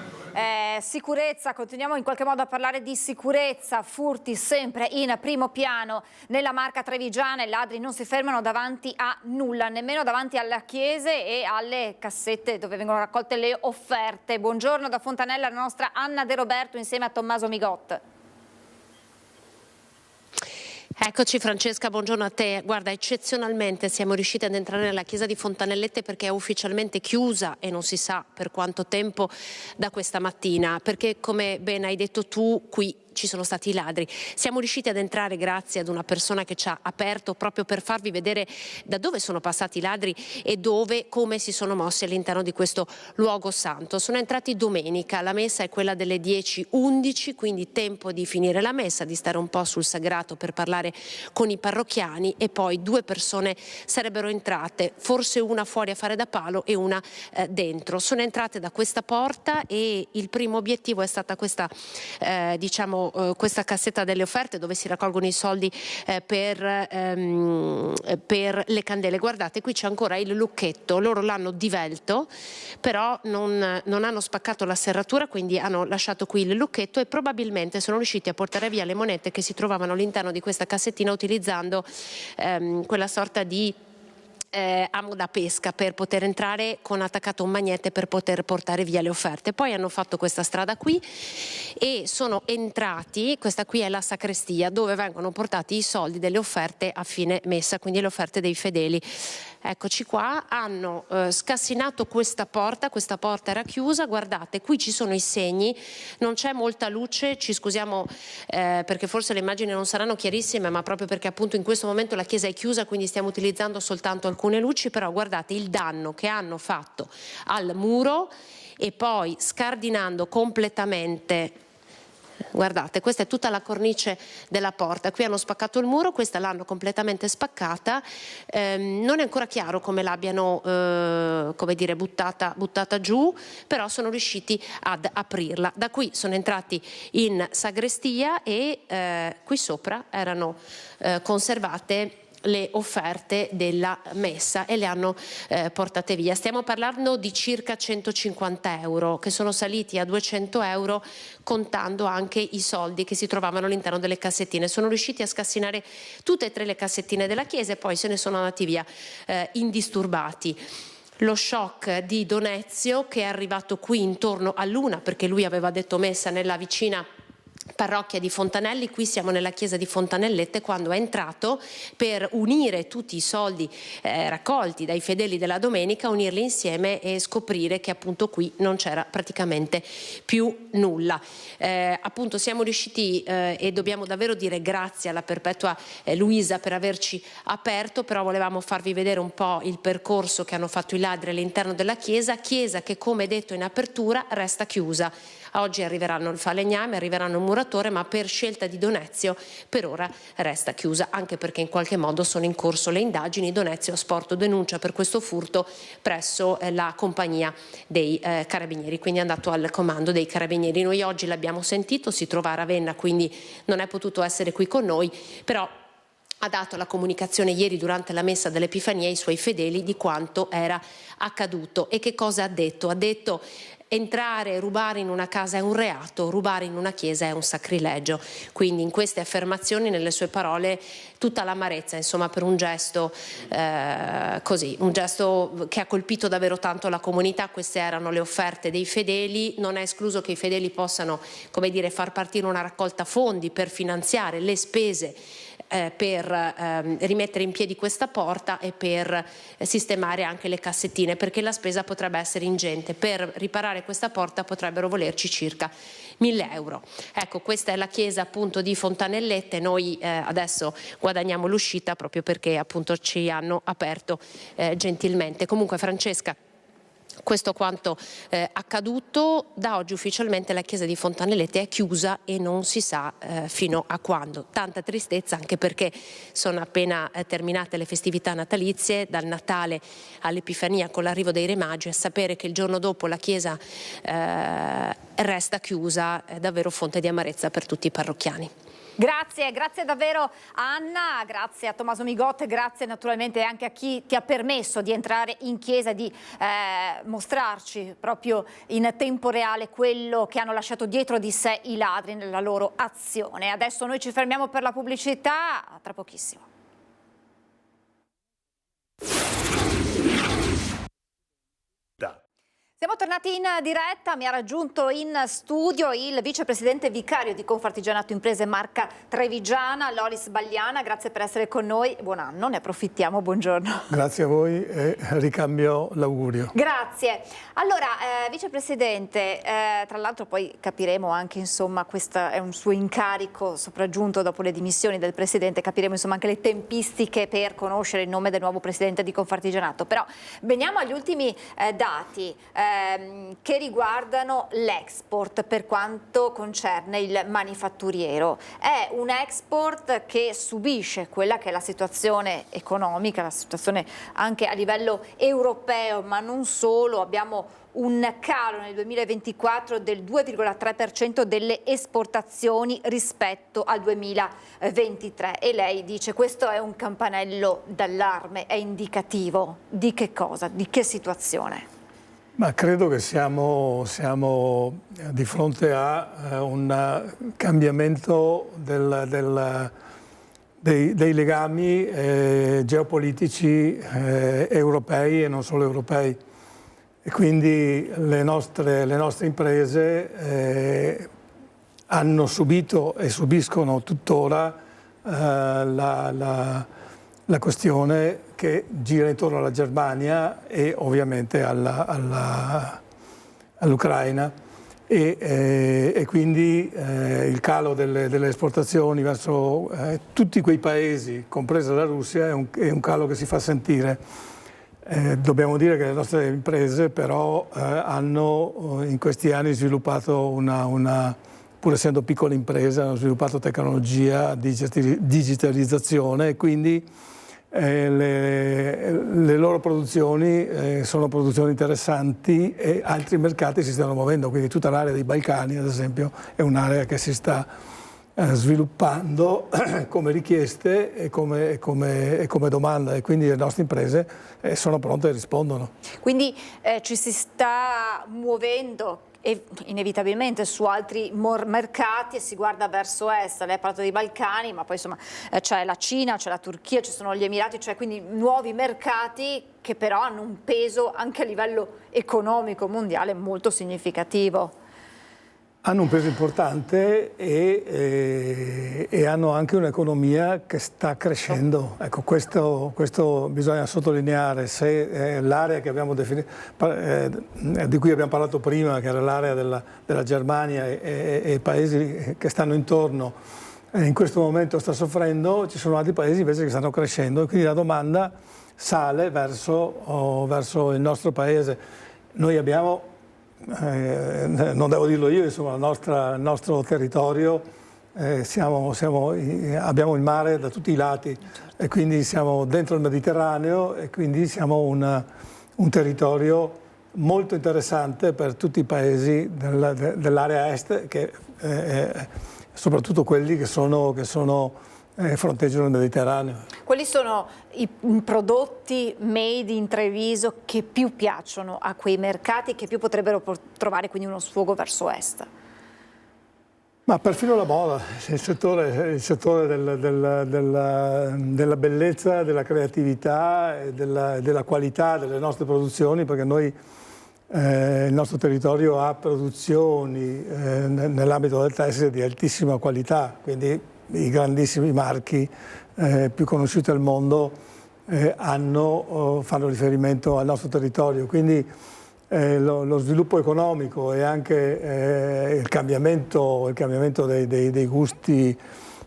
Sicurezza, continuiamo in qualche modo a parlare di sicurezza, furti sempre in primo piano nella Marca trevigiana. I ladri non si fermano davanti a nulla, nemmeno davanti alle chiese e alle cassette dove vengono raccolte le offerte. Buongiorno da Fontanella la nostra Anna De Roberto insieme a Tommaso Migot. Eccoci Francesca, buongiorno a te. Guarda, eccezionalmente siamo riusciti ad entrare nella chiesa di Fontanellette perché è ufficialmente chiusa e non si sa per quanto tempo da questa mattina, perché come ben hai detto tu qui ci sono stati i ladri. Siamo riusciti ad entrare grazie ad una persona che ci ha aperto proprio per farvi vedere da dove sono passati i ladri e come si sono mossi all'interno di questo luogo santo. Sono entrati domenica, la messa è quella delle 10:11, quindi tempo di finire la messa, di stare un po' sul sagrato per parlare con i parrocchiani, e poi 2 persone sarebbero entrate, forse una fuori a fare da palo e una dentro. Sono entrate da questa porta e il primo obiettivo è stata questa questa cassetta delle offerte dove si raccolgono i soldi per le candele. Guardate, qui c'è ancora il lucchetto, loro l'hanno divelto, però non hanno spaccato la serratura, quindi hanno lasciato qui il lucchetto e probabilmente sono riusciti a portare via le monete che si trovavano all'interno di questa cassettina utilizzando quella sorta di amo da pesca per poter entrare con attaccato un magnete per poter portare via le offerte. Poi hanno fatto questa strada qui e sono entrati, questa qui è la sacrestia dove vengono portati i soldi delle offerte a fine messa, quindi le offerte dei fedeli. Eccoci qua, hanno scassinato questa porta era chiusa, guardate, qui ci sono i segni, non c'è molta luce, ci scusiamo perché forse le immagini non saranno chiarissime, ma proprio perché appunto in questo momento la chiesa è chiusa, quindi stiamo utilizzando soltanto alcune luci, però guardate il danno che hanno fatto al muro e poi scardinando completamente Guardate, questa è tutta la cornice della porta. Qui hanno spaccato il muro, questa l'hanno completamente spaccata. Non è ancora chiaro come l'abbiano buttata giù, però sono riusciti ad aprirla. Da qui sono entrati in sagrestia e qui sopra erano conservate le offerte della messa e le hanno portate via. Stiamo parlando di circa 150 euro che sono saliti a 200 euro contando anche i soldi che si trovavano all'interno delle cassettine. Sono riusciti a scassinare tutte e tre le cassettine della chiesa e poi se ne sono andati via indisturbati. Lo shock di Donezio, che è arrivato qui intorno all'1 perché lui aveva detto messa nella vicina parrocchia di Fontanelli. Qui siamo nella chiesa di Fontanellette, quando è entrato per unire tutti i soldi raccolti dai fedeli della domenica, unirli insieme e scoprire che appunto qui non c'era praticamente più nulla. Appunto siamo riusciti e dobbiamo davvero dire grazie alla Perpetua Luisa per averci aperto, però volevamo farvi vedere un po' il percorso che hanno fatto i ladri all'interno della chiesa che, come detto in apertura, resta chiusa. Oggi arriveranno il falegname, arriveranno il muratore, ma per scelta di Donezio per ora resta chiusa, anche perché in qualche modo sono in corso le indagini. Donezio ha sporto denuncia per questo furto presso la compagnia dei carabinieri, quindi è andato al comando dei carabinieri. Noi oggi l'abbiamo sentito, si trova a Ravenna, quindi non è potuto essere qui con noi, però ha dato la comunicazione ieri durante la messa dell'Epifania ai suoi fedeli di quanto era accaduto. E che cosa ha detto? Ha detto: entrare e rubare in una casa è un reato, rubare in una chiesa è un sacrilegio. Quindi in queste affermazioni, nelle sue parole, tutta l'amarezza, insomma, per un gesto così, un gesto che ha colpito davvero tanto la comunità. Queste erano le offerte dei fedeli. Non è escluso che i fedeli possano, come dire, far partire una raccolta fondi per finanziare le spese per rimettere in piedi questa porta e per sistemare anche le cassettine, perché la spesa potrebbe essere ingente. Per riparare questa porta potrebbero volerci circa 1.000 euro. Ecco, questa è la chiesa appunto di Fontanellette. Noi adesso guadagniamo l'uscita proprio perché appunto ci hanno aperto gentilmente. Comunque, Francesca, questo quanto accaduto. Da oggi ufficialmente la chiesa di Fontanellette è chiusa e non si sa fino a quando. Tanta tristezza, anche perché sono appena terminate le festività natalizie, dal Natale all'Epifania con l'arrivo dei Re Magi, e sapere che il giorno dopo la chiesa resta chiusa è davvero fonte di amarezza per tutti i parrocchiani. Grazie davvero Anna, grazie a Tommaso Migotte, grazie naturalmente anche a chi ti ha permesso di entrare in chiesa, di mostrarci proprio in tempo reale quello che hanno lasciato dietro di sé i ladri nella loro azione. Adesso noi ci fermiamo per la pubblicità, tra pochissimo. Siamo tornati in diretta, mi ha raggiunto in studio il vicepresidente vicario di Confartigianato Imprese Marca Trevigiana, Loris Bagliana. Grazie per essere con noi, buon anno, ne approfittiamo, buongiorno. Grazie a voi e ricambio l'augurio. Grazie. Allora, vicepresidente, tra l'altro poi capiremo anche, insomma, questo è un suo incarico sopraggiunto dopo le dimissioni del presidente, capiremo insomma anche le tempistiche per conoscere il nome del nuovo presidente di Confartigianato. Però veniamo agli ultimi dati che riguardano l'export per quanto concerne il manifatturiero. È un export che subisce quella che è la situazione economica, la situazione anche a livello europeo, ma non solo. Abbiamo un calo nel 2024 del 2,3% delle esportazioni rispetto al 2023 e lei dice questo è un campanello d'allarme, è indicativo di che cosa, di che situazione? Ma credo che siamo di fronte a un cambiamento dei legami geopolitici europei e non solo europei. E quindi le nostre imprese hanno subito e subiscono tuttora la questione che gira intorno alla Germania e ovviamente all'Ucraina e quindi il calo delle esportazioni verso tutti quei paesi, compresa la Russia, è un calo che si fa sentire. Dobbiamo dire che le nostre imprese però hanno in questi anni sviluppato una pur essendo piccole imprese, hanno sviluppato tecnologia, digitalizzazione, e quindi le loro produzioni sono produzioni interessanti e altri mercati si stanno muovendo, quindi tutta l'area dei Balcani ad esempio è un'area che si sta sviluppando come richieste e come domanda, e quindi le nostre imprese sono pronte e rispondono. Quindi ci si sta muovendo inevitabilmente su altri mercati e si guarda verso est. Lei ha parlato dei Balcani, ma poi insomma c'è la Cina, c'è la Turchia, ci sono gli Emirati, cioè quindi nuovi mercati che però hanno un peso anche a livello economico mondiale molto significativo. Hanno un peso importante e hanno anche un'economia che sta crescendo. Ecco, questo bisogna sottolineare. Se l'area che abbiamo definito, di cui abbiamo parlato prima, che era l'area della Germania e i paesi che stanno intorno, in questo momento sta soffrendo, ci sono altri paesi invece che stanno crescendo, e quindi la domanda sale verso il nostro paese. Noi abbiamo, non devo dirlo io, insomma, il nostro territorio, abbiamo il mare da tutti i lati e quindi siamo dentro il Mediterraneo, e quindi siamo un territorio molto interessante per tutti i paesi dell'area est, soprattutto quelli che fronteggiano il Mediterraneo. Quali sono i prodotti made in Treviso che più piacciono a quei mercati, che più potrebbero trovare quindi uno sfogo verso est? Ma perfino la moda, il settore della bellezza, della creatività e della qualità delle nostre produzioni, perché noi il nostro territorio ha produzioni nell'ambito del tessile di altissima qualità, quindi i grandissimi marchi più conosciuti al mondo fanno riferimento al nostro territorio, quindi lo sviluppo economico e anche il cambiamento dei gusti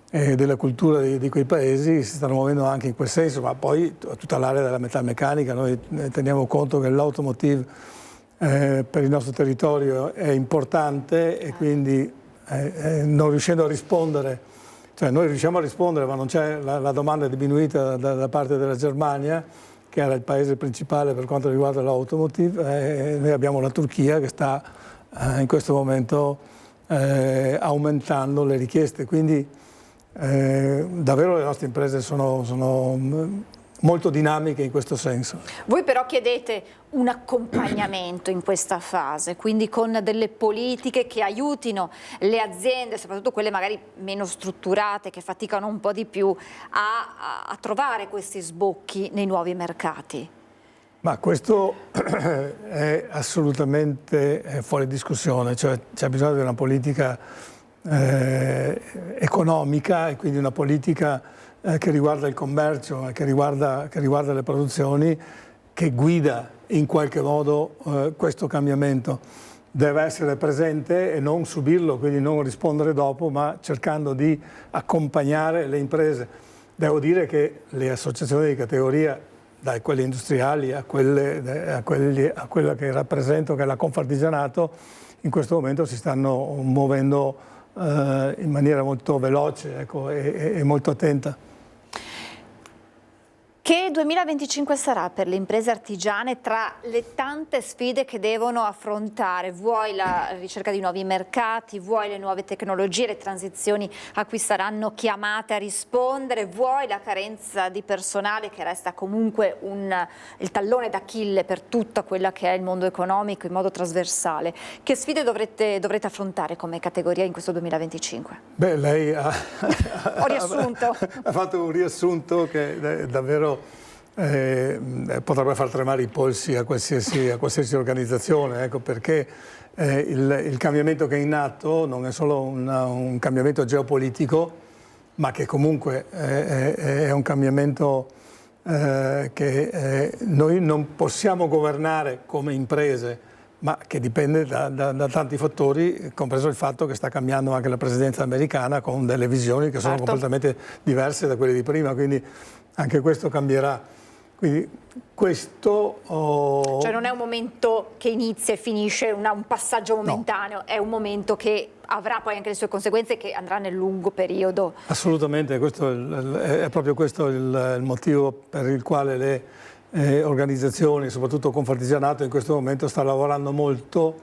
e della cultura di quei paesi si stanno muovendo anche in quel senso, ma poi tutta l'area della metalmeccanica. Noi teniamo conto che l'automotive per il nostro territorio è importante, e quindi non riuscendo a rispondere, cioè noi riusciamo a rispondere, ma non c'è, la domanda è diminuita da parte della Germania, che era il paese principale per quanto riguarda l'automotive, e noi abbiamo la Turchia che sta in questo momento aumentando le richieste, quindi davvero le nostre imprese sono molto dinamiche in questo senso. Voi però chiedete un accompagnamento in questa fase, quindi con delle politiche che aiutino le aziende, soprattutto quelle magari meno strutturate, che faticano un po' di più, a trovare questi sbocchi nei nuovi mercati. Ma questo è assolutamente fuori discussione, cioè c'è bisogno di una politica economica, e quindi una politica che riguarda il commercio, che riguarda le produzioni, che guida in qualche modo questo cambiamento. Deve essere presente e non subirlo, quindi non rispondere dopo, ma cercando di accompagnare le imprese. Devo dire che le associazioni di categoria, da quelle industriali a quella che rappresento, che è la Confartigianato, in questo momento si stanno muovendo in maniera molto veloce, ecco, e molto attenta. Che 2025 sarà per le imprese artigiane tra le tante sfide che devono affrontare, vuoi la ricerca di nuovi mercati, vuoi le nuove tecnologie, le transizioni a cui saranno chiamate a rispondere, vuoi la carenza di personale che resta comunque il tallone d'Achille per tutta quella che è il mondo economico in modo trasversale. Che sfide dovrete affrontare come categoria in questo 2025? Beh, lei ha fatto un riassunto che davvero potrebbe far tremare i polsi a qualsiasi organizzazione, ecco, perché il cambiamento che è in atto non è solo un cambiamento geopolitico, ma che comunque è un cambiamento che noi non possiamo governare come imprese, ma che dipende da tanti fattori, compreso il fatto che sta cambiando anche la presidenza americana, con delle visioni che sono completamente diverse da quelle di prima, quindi anche questo cambierà. Quindi questo... Cioè non è un momento che inizia e finisce, un passaggio momentaneo, no. È un momento che avrà poi anche le sue conseguenze, che andrà nel lungo periodo. Assolutamente, è proprio questo il motivo per il quale le organizzazioni, soprattutto Confartigianato, in questo momento sta lavorando molto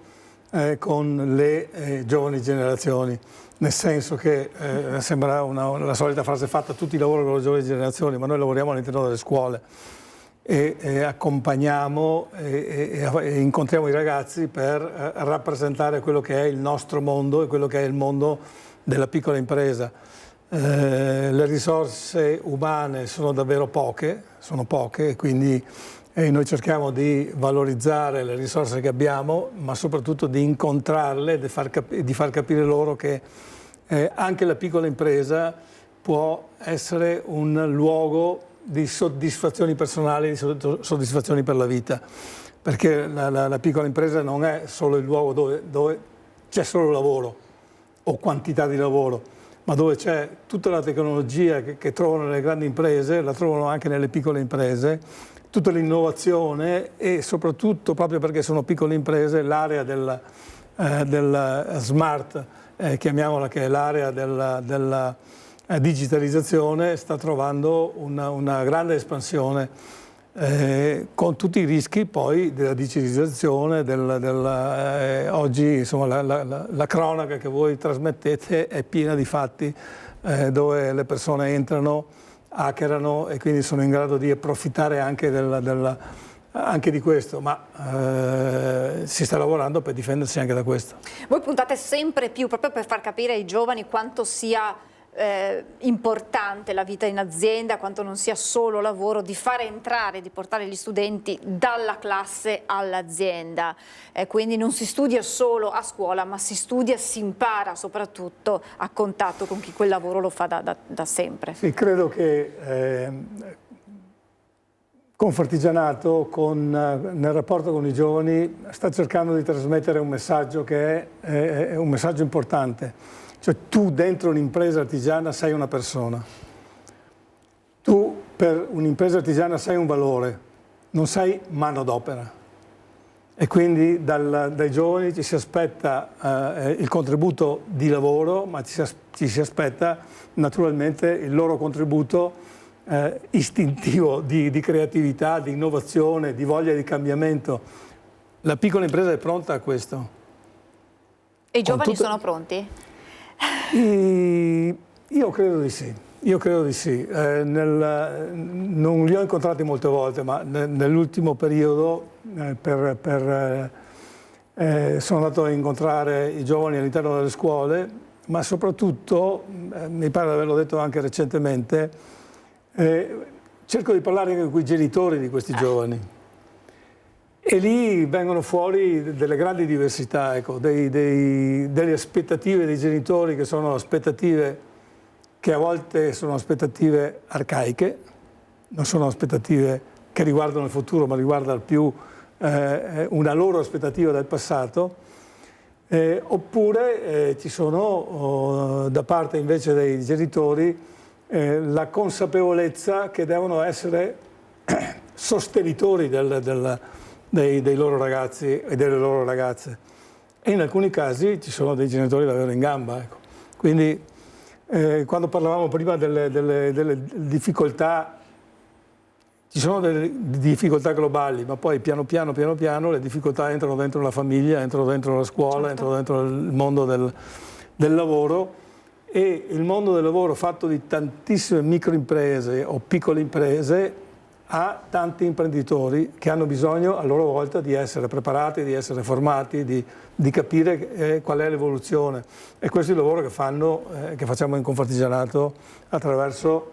con le giovani generazioni, nel senso che sembra la solita frase fatta: tutti lavorano con le giovani generazioni, ma noi lavoriamo all'interno delle scuole e accompagniamo e incontriamo i ragazzi per rappresentare quello che è il nostro mondo e quello che è il mondo della piccola impresa. Le risorse umane sono davvero poche, e quindi noi cerchiamo di valorizzare le risorse che abbiamo, ma soprattutto di incontrarle e di far capire loro che anche la piccola impresa può essere un luogo di soddisfazioni personali, di soddisfazioni per la vita, perché la piccola impresa non è solo il luogo dove c'è solo lavoro o quantità di lavoro, ma dove c'è tutta la tecnologia che trovano nelle grandi imprese, la trovano anche nelle piccole imprese, tutta l'innovazione e soprattutto, proprio perché sono piccole imprese, l'area del smart, chiamiamola, che è l'area della digitalizzazione, sta trovando una grande espansione, con tutti i rischi poi della digitalizzazione. Oggi insomma, la cronaca che voi trasmettete è piena di fatti dove le persone entrano, hackerano e quindi sono in grado di approfittare anche anche di questo, ma si sta lavorando per difendersi anche da questo. Voi puntate sempre più, proprio per far capire ai giovani quanto sia importante la vita in azienda, quanto non sia solo lavoro, di fare entrare, di portare gli studenti dalla classe all'azienda. Quindi non si studia solo a scuola, ma si studia, si impara soprattutto a contatto con chi quel lavoro lo fa da sempre. Sì, credo che Confartigianato, nel rapporto con i giovani, sta cercando di trasmettere un messaggio che è un messaggio importante. Cioè, tu dentro un'impresa artigiana sei una persona, tu per un'impresa artigiana sei un valore, non sei manodopera. E quindi dai giovani ci si aspetta il contributo di lavoro, ma ci si aspetta naturalmente il loro contributo istintivo di creatività, di innovazione, di voglia di cambiamento. La piccola impresa è pronta a questo. E i giovani sono pronti? Io credo di sì. Non li ho incontrati molte volte, ma nell'ultimo periodo sono andato a incontrare i giovani all'interno delle scuole, ma soprattutto, mi pare di averlo detto anche recentemente, cerco di parlare anche con i genitori di questi giovani. E lì vengono fuori delle grandi diversità, ecco, delle aspettative dei genitori, che sono aspettative che a volte sono aspettative arcaiche, non sono aspettative che riguardano il futuro, ma riguardano più una loro aspettativa del passato, oppure ci sono da parte invece dei genitori la consapevolezza che devono essere sostenitori dei loro ragazzi e delle loro ragazze, e in alcuni casi ci sono dei genitori davvero in gamba, ecco. Quindi quando parlavamo prima delle difficoltà, ci sono delle difficoltà globali, ma poi piano piano le difficoltà entrano dentro la famiglia, entrano dentro la scuola, certo, entrano dentro il mondo del lavoro, e il mondo del lavoro fatto di tantissime microimprese o piccole imprese ha tanti imprenditori che hanno bisogno a loro volta di essere preparati, di essere formati, di capire qual è l'evoluzione. E questo è il lavoro che facciamo in Confartigianato attraverso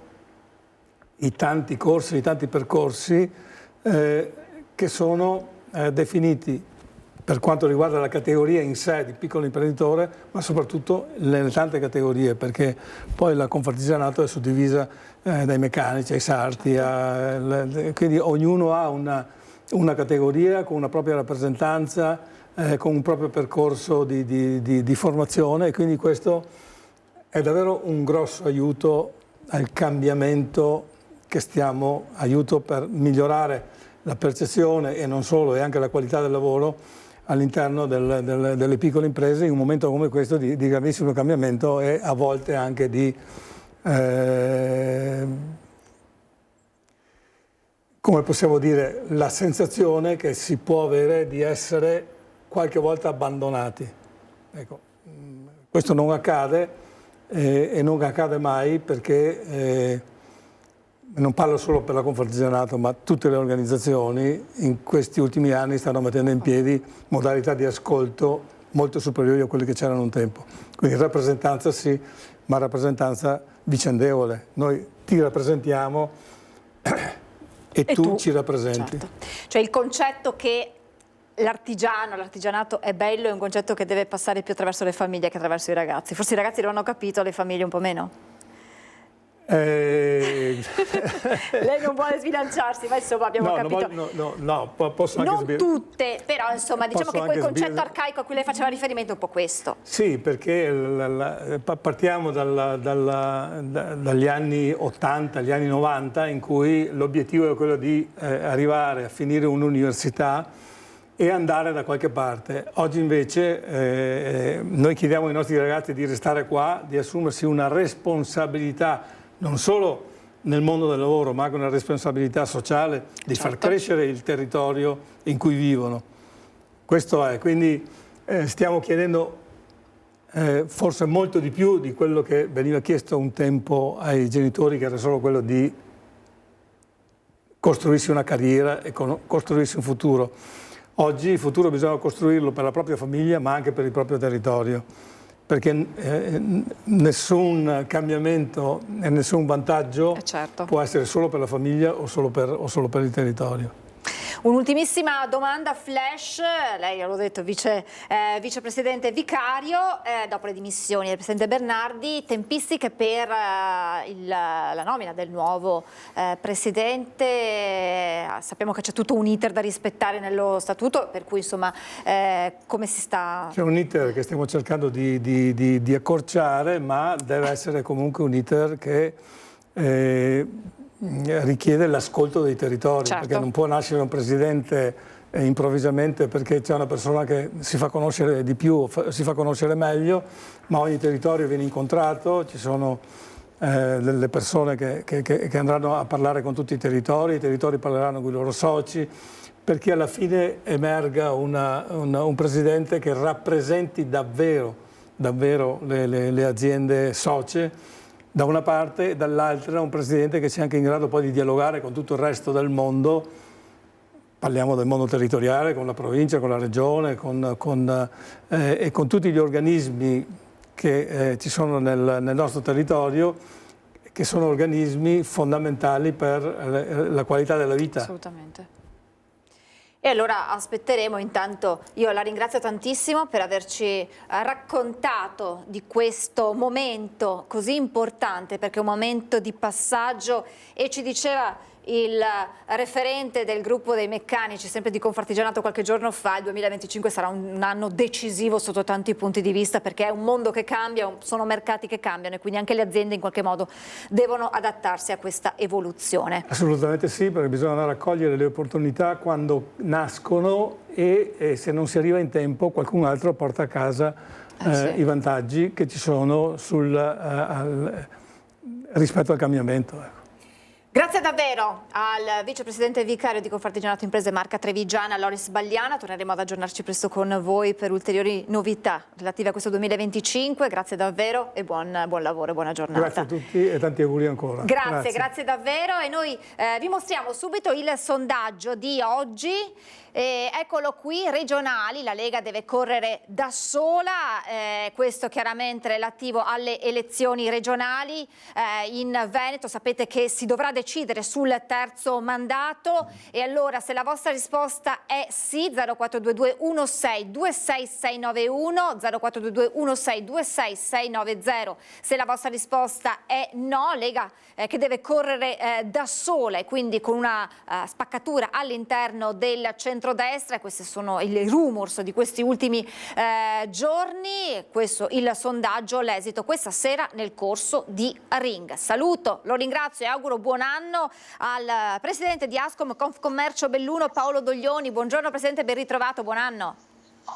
i tanti corsi, i tanti percorsi che sono definiti per quanto riguarda la categoria in sé di piccolo imprenditore, ma soprattutto nelle tante categorie, perché poi la Confartigianato è suddivisa dai meccanici ai sarti, quindi ognuno ha una categoria con una propria rappresentanza, con un proprio percorso di formazione, e quindi questo è davvero un grosso aiuto al cambiamento che aiuto per migliorare la percezione e non solo, e anche la qualità del lavoro all'interno delle piccole imprese in un momento come questo di grandissimo cambiamento e a volte anche di come possiamo dire, la sensazione che si può avere di essere qualche volta abbandonati. Ecco, questo non accade e non accade mai perché non parlo solo per la Confartigianato, ma tutte le organizzazioni in questi ultimi anni stanno mettendo in piedi modalità di ascolto molto superiori a quelle che c'erano un tempo. Quindi rappresentanza sì, ma rappresentanza vicendevole. Noi ti rappresentiamo e tu ci rappresenti. Certo. Cioè il concetto che l'artigianato è bello è un concetto che deve passare più attraverso le famiglie che attraverso i ragazzi. Forse i ragazzi lo hanno capito, le famiglie un po' meno. Lei non vuole sbilanciarsi, ma insomma abbiamo capito. Posso anche non tutte, però insomma diciamo che quel concetto arcaico a cui lei faceva riferimento è un po' questo. Sì, perché partiamo dagli anni 80, gli anni 90, in cui l'obiettivo era quello di arrivare a finire un'università e andare da qualche parte. Oggi invece noi chiediamo ai nostri ragazzi di restare qua, di assumersi una responsabilità non solo nel mondo del lavoro, ma anche una responsabilità sociale di far crescere il territorio in cui vivono. Questo è, quindi stiamo chiedendo forse molto di più di quello che veniva chiesto un tempo ai genitori, che era solo quello di costruirsi una carriera e costruirsi un futuro. Oggi il futuro bisogna costruirlo per la propria famiglia, ma anche per il proprio territorio, perché nessun cambiamento e nessun vantaggio può essere solo per la famiglia o solo per il territorio. Un'ultimissima domanda flash, lei l'ho detto vicepresidente vicario, dopo le dimissioni del presidente Bernardi, tempistiche per la nomina del nuovo presidente. Sappiamo che c'è tutto un iter da rispettare nello statuto, per cui insomma come si sta... C'è un iter che stiamo cercando di accorciare, ma deve essere comunque un iter che richiede l'ascolto dei territori, perché non può nascere un presidente improvvisamente perché c'è una persona che si fa conoscere di più, si fa conoscere meglio, ma ogni territorio viene incontrato, ci sono delle persone che andranno a parlare con tutti i territori parleranno con i loro soci, perché alla fine emerga un presidente che rappresenti davvero le aziende socie da una parte, e dall'altra un presidente che sia anche in grado poi di dialogare con tutto il resto del mondo. Parliamo del mondo territoriale, con la provincia, con la regione, e con tutti gli organismi che ci sono nel nostro territorio, che sono organismi fondamentali per la qualità della vita. Assolutamente. E allora aspetteremo. Intanto io la ringrazio tantissimo per averci raccontato di questo momento così importante, perché è un momento di passaggio, e ci diceva il referente del gruppo dei meccanici, sempre di Confartigianato, qualche giorno fa, il 2025 sarà un anno decisivo sotto tanti punti di vista, perché è un mondo che cambia, sono mercati che cambiano, e quindi anche le aziende in qualche modo devono adattarsi a questa evoluzione. Assolutamente sì, perché bisogna andare a cogliere le opportunità quando nascono, e se non si arriva in tempo qualcun altro porta a casa i vantaggi che ci sono rispetto al cambiamento. Grazie davvero al vicepresidente vicario di Confartigianato Imprese Marca Trevigiana, Loris Bagliana. Torneremo ad aggiornarci presto con voi per ulteriori novità relative a questo 2025. Grazie davvero e buon lavoro e buona giornata. Grazie a tutti e tanti auguri ancora. Grazie davvero, e noi vi mostriamo subito il sondaggio di oggi. Eccolo qui, regionali, la Lega deve correre da sola, questo chiaramente relativo alle elezioni regionali in Veneto. Sapete che si dovrà decidere sul terzo mandato, e allora se la vostra risposta è sì, 0422 16 26 691, 0422 16 26 690. Se la vostra risposta è no, Lega che deve correre da sola, e quindi con una spaccatura all'interno del centrodestra. Questi sono i rumors di questi ultimi giorni. Questo il sondaggio, l'esito questa sera nel corso di Ring. Saluto, lo ringrazio e auguro buon anno al presidente di Ascom Confcommercio Belluno, Paolo Doglioni. Buongiorno Presidente, ben ritrovato, buon anno.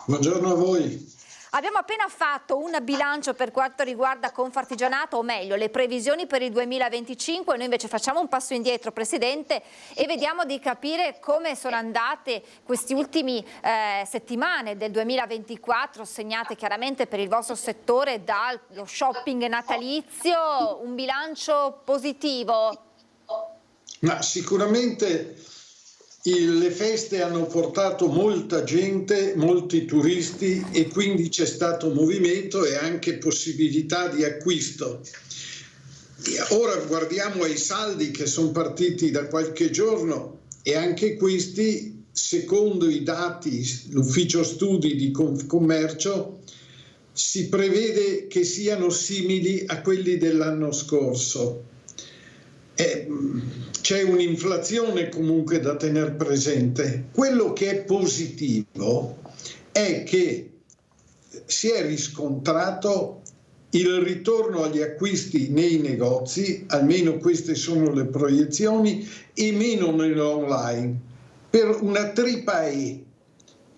Buongiorno a voi. Abbiamo appena fatto un bilancio per quanto riguarda Confartigianato, o meglio le previsioni per il 2025. Noi invece facciamo un passo indietro, Presidente, e vediamo di capire come sono andate queste ultime settimane del 2024, segnate chiaramente per il vostro settore dallo shopping natalizio. Un bilancio positivo? Ma sicuramente le feste hanno portato molta gente, molti turisti, e quindi c'è stato movimento e anche possibilità di acquisto. Ora guardiamo ai saldi che sono partiti da qualche giorno, e anche questi, secondo i dati, l'ufficio studi di Confcommercio, si prevede che siano simili a quelli dell'anno scorso. C'è un'inflazione comunque da tener presente. Quello che è positivo è che si è riscontrato il ritorno agli acquisti nei negozi, almeno queste sono le proiezioni, e meno nell'online, per una tripla E: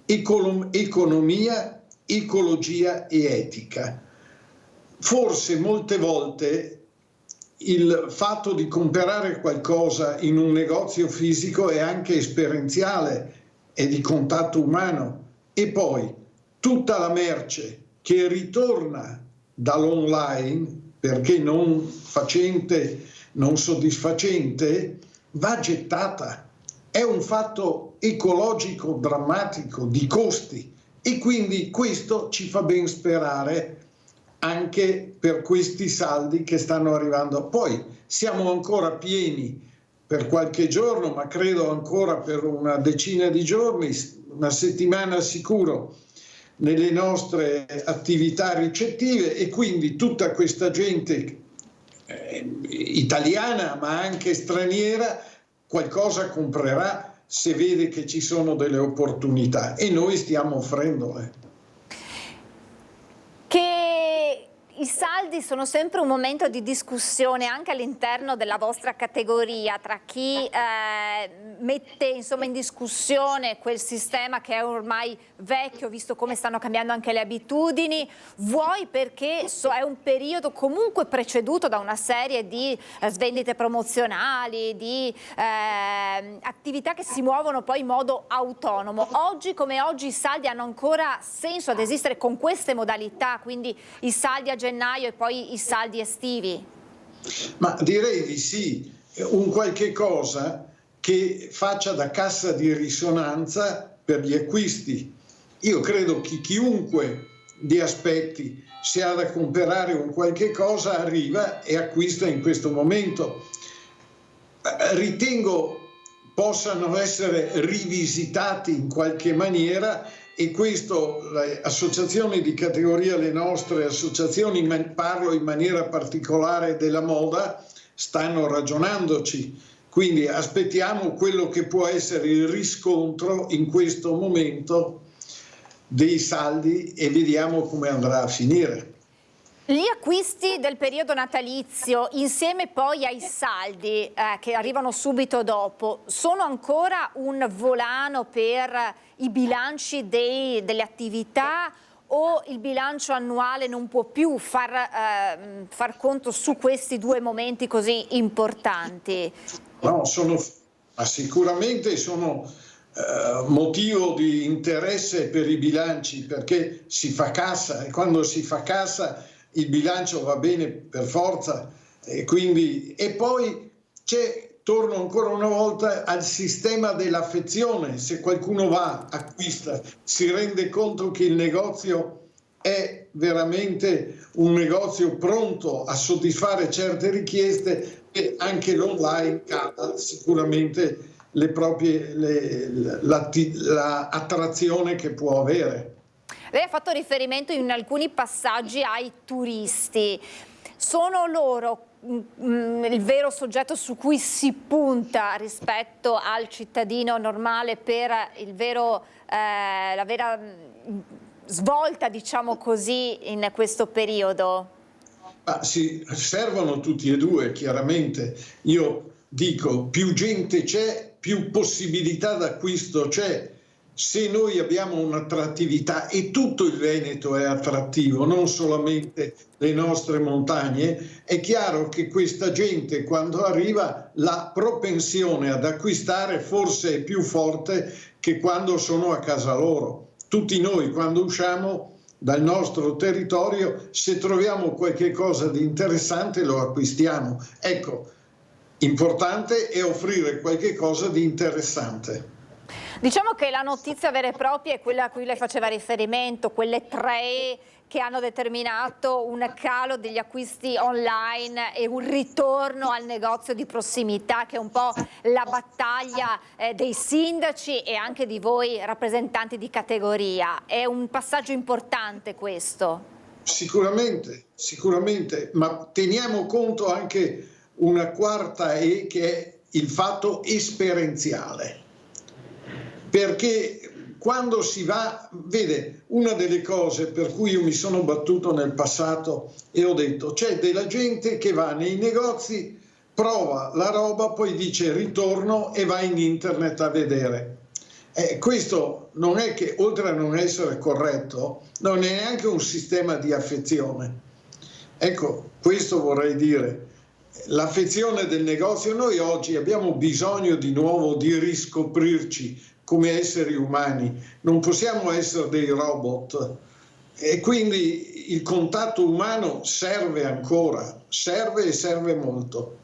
economia, ecologia e etica. Forse molte volte il fatto di comprare qualcosa in un negozio fisico è anche esperienziale, è di contatto umano, e poi tutta la merce che ritorna dall'online, perché non facente, non soddisfacente, va gettata. È un fatto ecologico drammatico di costi, e quindi questo ci fa ben sperare anche per questi saldi che stanno arrivando. Poi siamo ancora pieni per qualche giorno, ma credo ancora per una decina di giorni, una settimana sicuro, nelle nostre attività ricettive, e quindi tutta questa gente italiana ma anche straniera qualcosa comprerà se vede che ci sono delle opportunità, e noi stiamo offrendole. I saldi sono sempre un momento di discussione anche all'interno della vostra categoria, tra chi mette in discussione quel sistema che è ormai vecchio, visto come stanno cambiando anche le abitudini, vuoi perché è un periodo comunque preceduto da una serie di svendite promozionali, di attività che si muovono poi in modo autonomo. Oggi come oggi i saldi hanno ancora senso ad esistere con queste modalità, quindi i saldi a gennaio e poi i saldi estivi? Ma direi di sì, un qualche cosa che faccia da cassa di risonanza per gli acquisti. Io credo che chiunque di aspetti, se ha da comprare un qualche cosa, arriva e acquista in questo momento. Ritengo possano essere rivisitati in qualche maniera, e questo le associazioni di categoria, le nostre associazioni, parlo in maniera particolare della moda, stanno ragionandoci. Quindi aspettiamo quello che può essere il riscontro in questo momento dei saldi e vediamo come andrà a finire. Gli acquisti del periodo natalizio, insieme poi ai saldi che arrivano subito dopo, sono ancora un volano per i bilanci delle attività, o il bilancio annuale non può più far conto su questi due momenti così importanti? No, sicuramente sono motivo di interesse per i bilanci, perché si fa cassa, e quando si fa cassa il bilancio va bene per forza, e poi torno ancora una volta al sistema dell'affezione. Se qualcuno va, acquista, si rende conto che il negozio è veramente un negozio pronto a soddisfare certe richieste, e anche l'online cala sicuramente l'attrazione che può avere. Lei ha fatto riferimento in alcuni passaggi ai turisti. Sono loro il vero soggetto su cui si punta rispetto al cittadino normale per la vera svolta, diciamo così, in questo periodo? Servono tutti e due, chiaramente. Io dico, più gente c'è, più possibilità d'acquisto c'è. Se noi abbiamo un'attrattività, e tutto il Veneto è attrattivo, non solamente le nostre montagne, è chiaro che questa gente quando arriva la propensione ad acquistare forse è più forte che quando sono a casa loro. Tutti noi quando usciamo dal nostro territorio, se troviamo qualche cosa di interessante lo acquistiamo. Ecco, importante è offrire qualche cosa di interessante. Diciamo che la notizia vera e propria è quella a cui lei faceva riferimento, quelle 3E che hanno determinato un calo degli acquisti online e un ritorno al negozio di prossimità, che è un po' la battaglia dei sindaci e anche di voi rappresentanti di categoria. È un passaggio importante questo. Sicuramente, sicuramente, ma teniamo conto anche una quarta E, che è il fatto esperienziale. Perché quando si va, vede, una delle cose per cui io mi sono battuto nel passato e ho detto, c'è della gente che va nei negozi, prova la roba, poi dice ritorno e va in internet a vedere. Questo non è che, oltre a non essere corretto, non è neanche un sistema di affezione. Ecco, questo vorrei dire. L'affezione del negozio, noi oggi abbiamo bisogno di nuovo di riscoprirci come esseri umani, non possiamo essere dei robot, e quindi il contatto umano serve ancora, serve e serve molto.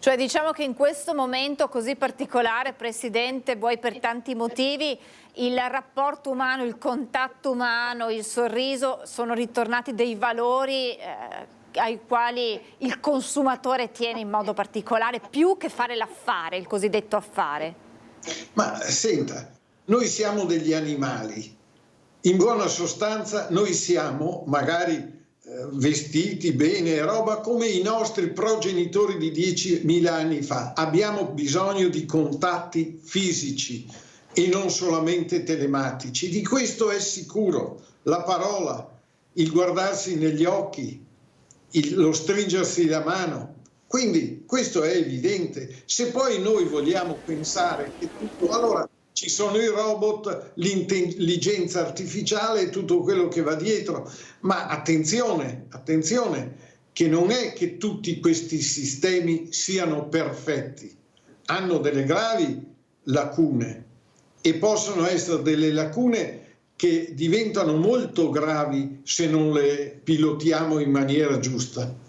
Cioè diciamo che in questo momento così particolare, Presidente, vuoi per tanti motivi, il rapporto umano, il contatto umano, il sorriso sono ritornati dei valori ai quali il consumatore tiene in modo particolare, più che fare l'affare, il cosiddetto affare. Ma senta, noi siamo degli animali, in buona sostanza noi siamo magari vestiti bene e roba come i nostri progenitori di 10.000 anni fa, abbiamo bisogno di contatti fisici e non solamente telematici, di questo è sicuro, la parola, il guardarsi negli occhi, lo stringersi la mano. Quindi questo è evidente. Se poi noi vogliamo pensare che tutto, allora ci sono i robot, l'intelligenza artificiale e tutto quello che va dietro, ma attenzione, che non è che tutti questi sistemi siano perfetti, hanno delle gravi lacune e possono essere delle lacune che diventano molto gravi se non le pilotiamo in maniera giusta.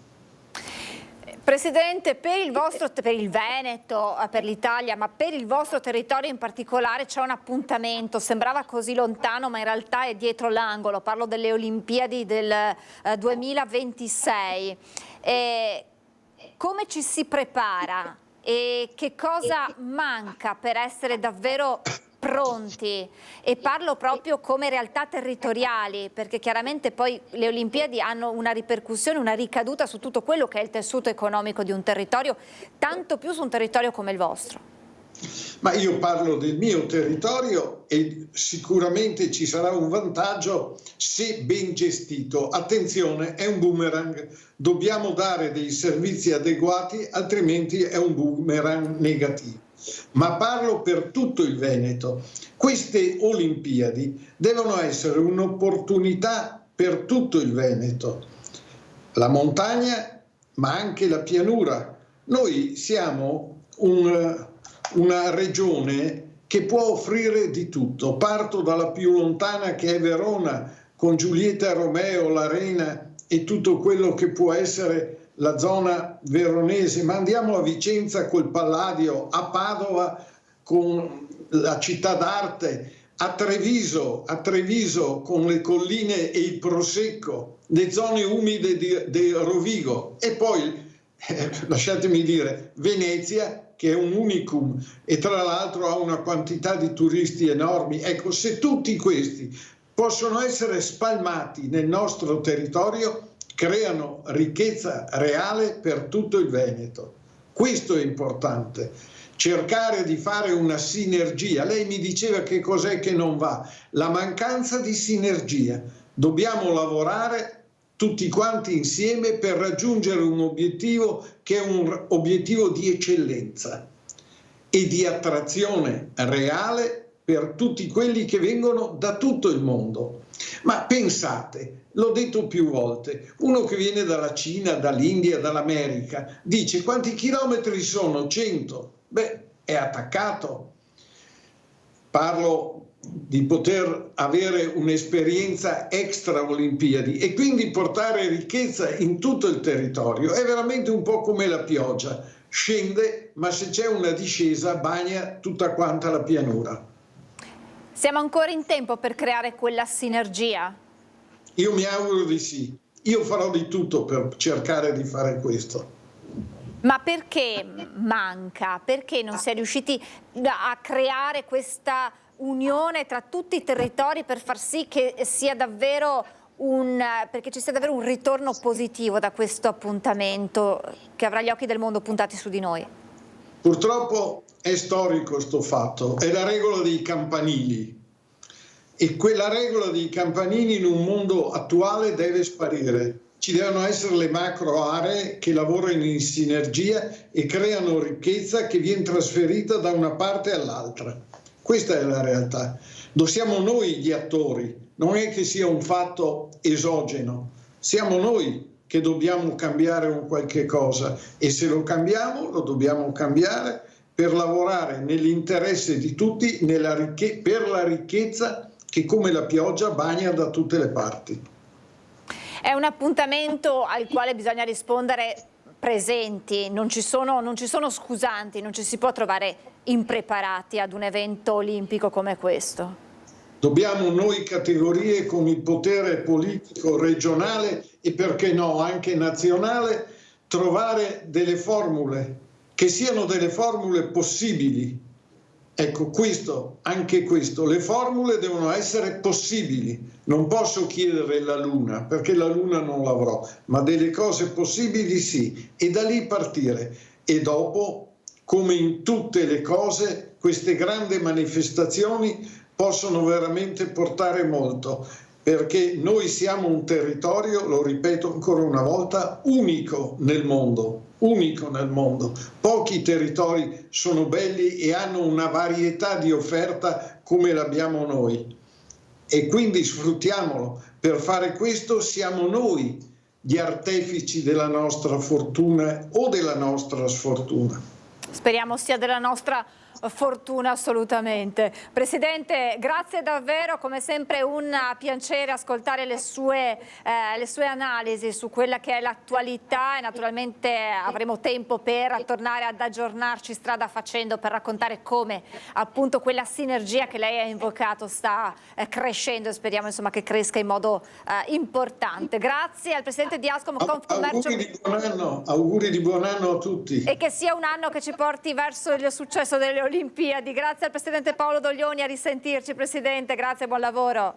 Presidente, per il Veneto, per l'Italia, ma per il vostro territorio in particolare c'è un appuntamento, sembrava così lontano ma in realtà è dietro l'angolo, parlo delle Olimpiadi del 2026. Come ci si prepara e che cosa manca per essere davvero pronti? E parlo proprio come realtà territoriali, perché chiaramente poi le Olimpiadi hanno una ripercussione, una ricaduta su tutto quello che è il tessuto economico di un territorio, tanto più su un territorio come il vostro. Ma io parlo del mio territorio e sicuramente ci sarà un vantaggio se ben gestito. Attenzione, è un boomerang, dobbiamo dare dei servizi adeguati, altrimenti è un boomerang negativo. Ma parlo per tutto il Veneto. Queste Olimpiadi devono essere un'opportunità per tutto il Veneto, la montagna ma anche la pianura. Noi siamo una regione che può offrire di tutto. Parto dalla più lontana che è Verona, con Giulietta Romeo, l'Arena e tutto quello che può essere la zona veronese, ma andiamo a Vicenza col Palladio, a Padova con la città d'arte, a Treviso con le colline e il Prosecco, le zone umide di Rovigo e poi, lasciatemi dire, Venezia, che è un unicum e tra l'altro ha una quantità di turisti enormi. Ecco, se tutti questi possono essere spalmati nel nostro territorio, creano ricchezza reale per tutto il Veneto. Questo è importante, cercare di fare una sinergia. Lei mi diceva che cos'è che non va, la mancanza di sinergia. Dobbiamo lavorare tutti quanti insieme per raggiungere un obiettivo che è un obiettivo di eccellenza e di attrazione reale per tutti quelli che vengono da tutto il mondo. Ma pensate, l'ho detto più volte, uno che viene dalla Cina, dall'India, dall'America, dice quanti chilometri sono? 100. Beh, è attaccato. Parlo di poter avere un'esperienza extra Olimpiadi e quindi portare ricchezza in tutto il territorio. È veramente un po' come la pioggia, scende, ma se c'è una discesa bagna tutta quanta la pianura. Siamo ancora in tempo per creare quella sinergia? Io mi auguro di sì. Io farò di tutto per cercare di fare questo. Ma perché manca? Perché non si è riusciti a creare questa unione tra tutti i territori per far sì che sia davvero perché ci sia davvero un ritorno positivo da questo appuntamento che avrà gli occhi del mondo puntati su di noi? Purtroppo è storico sto fatto, è la regola dei campanili e quella regola dei campanili in un mondo attuale deve sparire. Ci devono essere le macro aree che lavorano in sinergia e creano ricchezza che viene trasferita da una parte all'altra. Questa è la realtà. Siamo noi gli attori, non è che sia un fatto esogeno, siamo noi che dobbiamo cambiare un qualche cosa e se lo cambiamo lo dobbiamo cambiare per lavorare nell'interesse di tutti per la ricchezza che come la pioggia bagna da tutte le parti. È un appuntamento al quale bisogna rispondere presenti, non ci sono scusanti, non ci si può trovare impreparati ad un evento olimpico come questo. Dobbiamo noi categorie con il potere politico regionale e perché no anche nazionale trovare delle formule che siano delle formule possibili. Ecco, anche questo, le formule devono essere possibili. Non posso chiedere la Luna, perché la Luna non l'avrò, ma delle cose possibili sì, e da lì partire. E dopo, come in tutte le cose, queste grandi manifestazioni possono veramente portare molto, perché noi siamo un territorio, lo ripeto ancora una volta, unico nel mondo. Pochi territori sono belli e hanno una varietà di offerta come l'abbiamo noi e quindi sfruttiamolo. Per fare questo siamo noi gli artefici della nostra fortuna o della nostra sfortuna. Speriamo sia della nostra fortuna assolutamente. Presidente, grazie davvero, come sempre un piacere ascoltare le sue analisi su quella che è l'attualità e naturalmente avremo tempo per tornare ad aggiornarci strada facendo per raccontare come appunto quella sinergia che lei ha invocato sta crescendo e speriamo insomma che cresca in modo importante. Grazie al Presidente di Ascom Confcommercio. Auguri di buon anno a tutti. E che sia un anno che ci porti verso il successo delle Olimpiadi. Grazie al Presidente Paolo Doglioni, a risentirci Presidente, grazie, buon lavoro.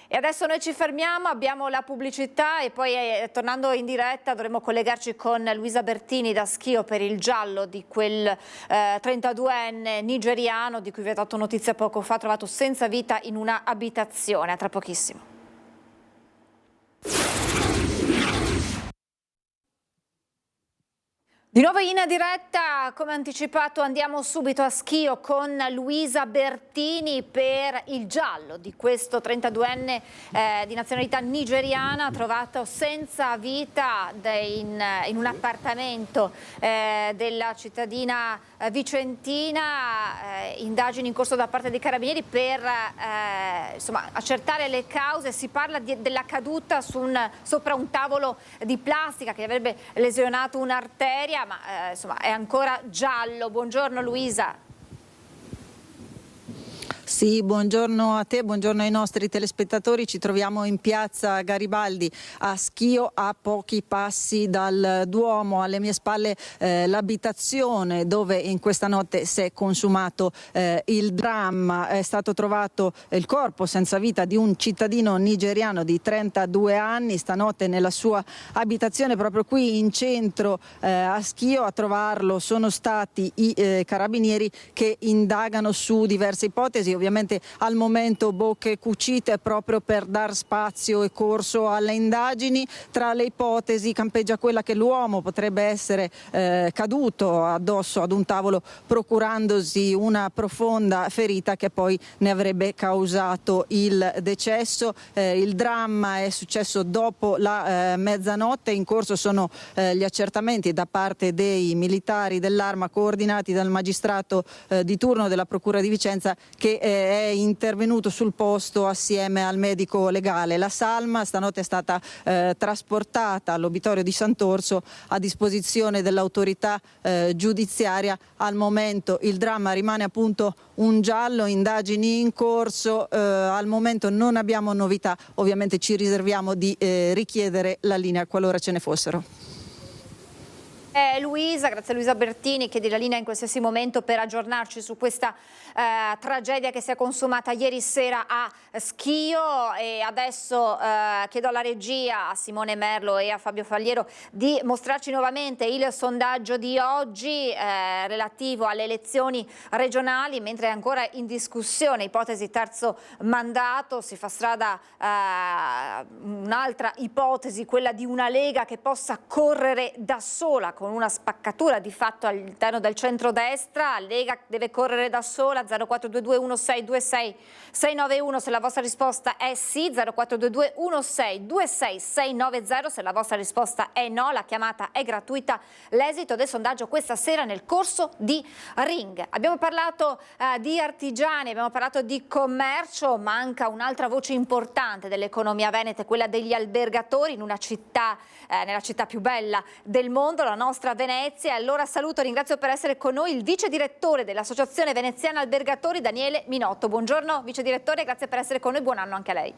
E adesso noi ci fermiamo, abbiamo la pubblicità e poi tornando in diretta dovremo collegarci con Luisa Bertini da Schio per il giallo di quel 32enne nigeriano di cui vi ho dato notizia poco fa, trovato senza vita in una abitazione. A tra pochissimo. Di nuovo in diretta, come anticipato andiamo subito a Schio con Luisa Bertini per il giallo di questo 32enne di nazionalità nigeriana trovato senza vita in un appartamento della cittadina vicentina, indagini in corso da parte dei carabinieri per insomma, accertare le cause. Si parla della caduta sopra un tavolo di plastica che avrebbe lesionato un'arteria, ma insomma è ancora giallo. Buongiorno Luisa. Sì, buongiorno a te, buongiorno ai nostri telespettatori. Ci troviamo in piazza Garibaldi a Schio, a pochi passi dal Duomo. Alle mie spalle l'abitazione dove in questa notte si è consumato il dramma. È stato trovato il corpo senza vita di un cittadino nigeriano di 32 anni. Stanotte nella sua abitazione proprio qui in centro a Schio a trovarlo sono stati i carabinieri che indagano su diverse ipotesi. Ovviamente ovviamente al momento bocche cucite proprio per dar spazio e corso alle indagini. Tra le ipotesi campeggia quella che l'uomo potrebbe essere caduto addosso ad un tavolo procurandosi una profonda ferita che poi ne avrebbe causato il decesso. Il dramma è successo dopo la mezzanotte. In corso sono gli accertamenti da parte dei militari dell'Arma coordinati dal magistrato di turno della Procura di Vicenza, che è intervenuto sul posto assieme al medico legale. La salma stanotte è stata trasportata all'obitorio di Sant'Orso a disposizione dell'autorità giudiziaria. Al momento il dramma rimane appunto un giallo, indagini in corso, al momento non abbiamo novità, ovviamente ci riserviamo di richiedere la linea qualora ce ne fossero. Luisa, grazie a Luisa Bertini, chiedi la linea in qualsiasi momento per aggiornarci su questa tragedia che si è consumata ieri sera a Schio. E adesso chiedo alla regia, a Simone Merlo e a Fabio Fagliero, di mostrarci nuovamente il sondaggio di oggi relativo alle elezioni regionali, mentre è ancora in discussione ipotesi terzo mandato. Si fa strada un'altra ipotesi, quella di una Lega che possa correre da sola con una spaccatura di fatto all'interno del centrodestra. Lega deve correre da sola. 0422 1626 691 se la vostra risposta è sì, 0422 1626 690 se la vostra risposta è no. La chiamata è gratuita. L'esito del sondaggio questa sera nel corso di Ring. Abbiamo parlato di artigiani, abbiamo parlato di commercio. Manca un'altra voce importante dell'economia veneta, quella degli albergatori in una città, nella città più bella del mondo, la nostra Venezia. Allora saluto e ringrazio per essere con noi il vice direttore dell'Associazione Veneziana Albergatori, Daniele Minotto. Buongiorno vice direttore, grazie per essere con noi, buon anno anche a lei.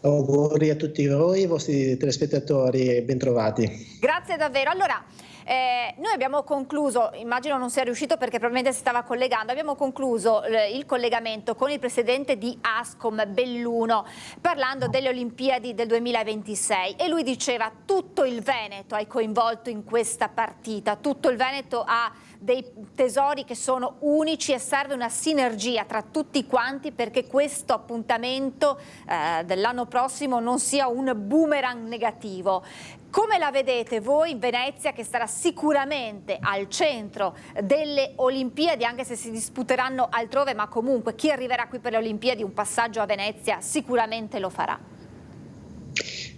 Auguri a tutti voi, i vostri telespettatori, e bentrovati. Grazie davvero. Allora, noi abbiamo concluso, immagino non sia riuscito perché probabilmente si stava collegando, abbiamo concluso il collegamento con il presidente di Ascom Belluno parlando delle Olimpiadi del 2026 e lui diceva tutto il Veneto è coinvolto in questa partita, tutto il Veneto ha dei tesori che sono unici e serve una sinergia tra tutti quanti perché questo appuntamento dell'anno prossimo non sia un boomerang negativo. Come la vedete voi in Venezia, che sarà sicuramente al centro delle Olimpiadi, anche se si disputeranno altrove, ma comunque chi arriverà qui per le Olimpiadi un passaggio a Venezia sicuramente lo farà?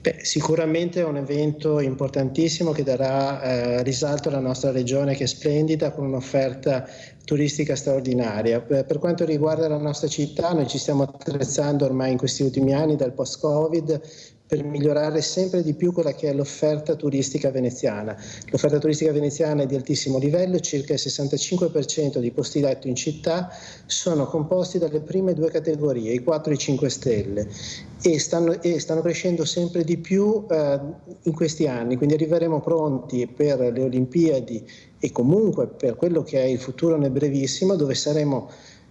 Beh, sicuramente è un evento importantissimo che darà risalto alla nostra regione, che è splendida, con un'offerta turistica straordinaria. Per quanto riguarda la nostra città, noi ci stiamo attrezzando ormai in questi ultimi anni dal post-Covid per migliorare sempre di più quella che è l'offerta turistica veneziana. L'offerta turistica veneziana è di altissimo livello, circa il 65% dei posti letto in città sono composti dalle prime due categorie, i 4 e i 5 stelle, e stanno crescendo sempre di più in questi anni, quindi arriveremo pronti per le Olimpiadi e comunque per quello che è il futuro nel brevissimo, dove saremo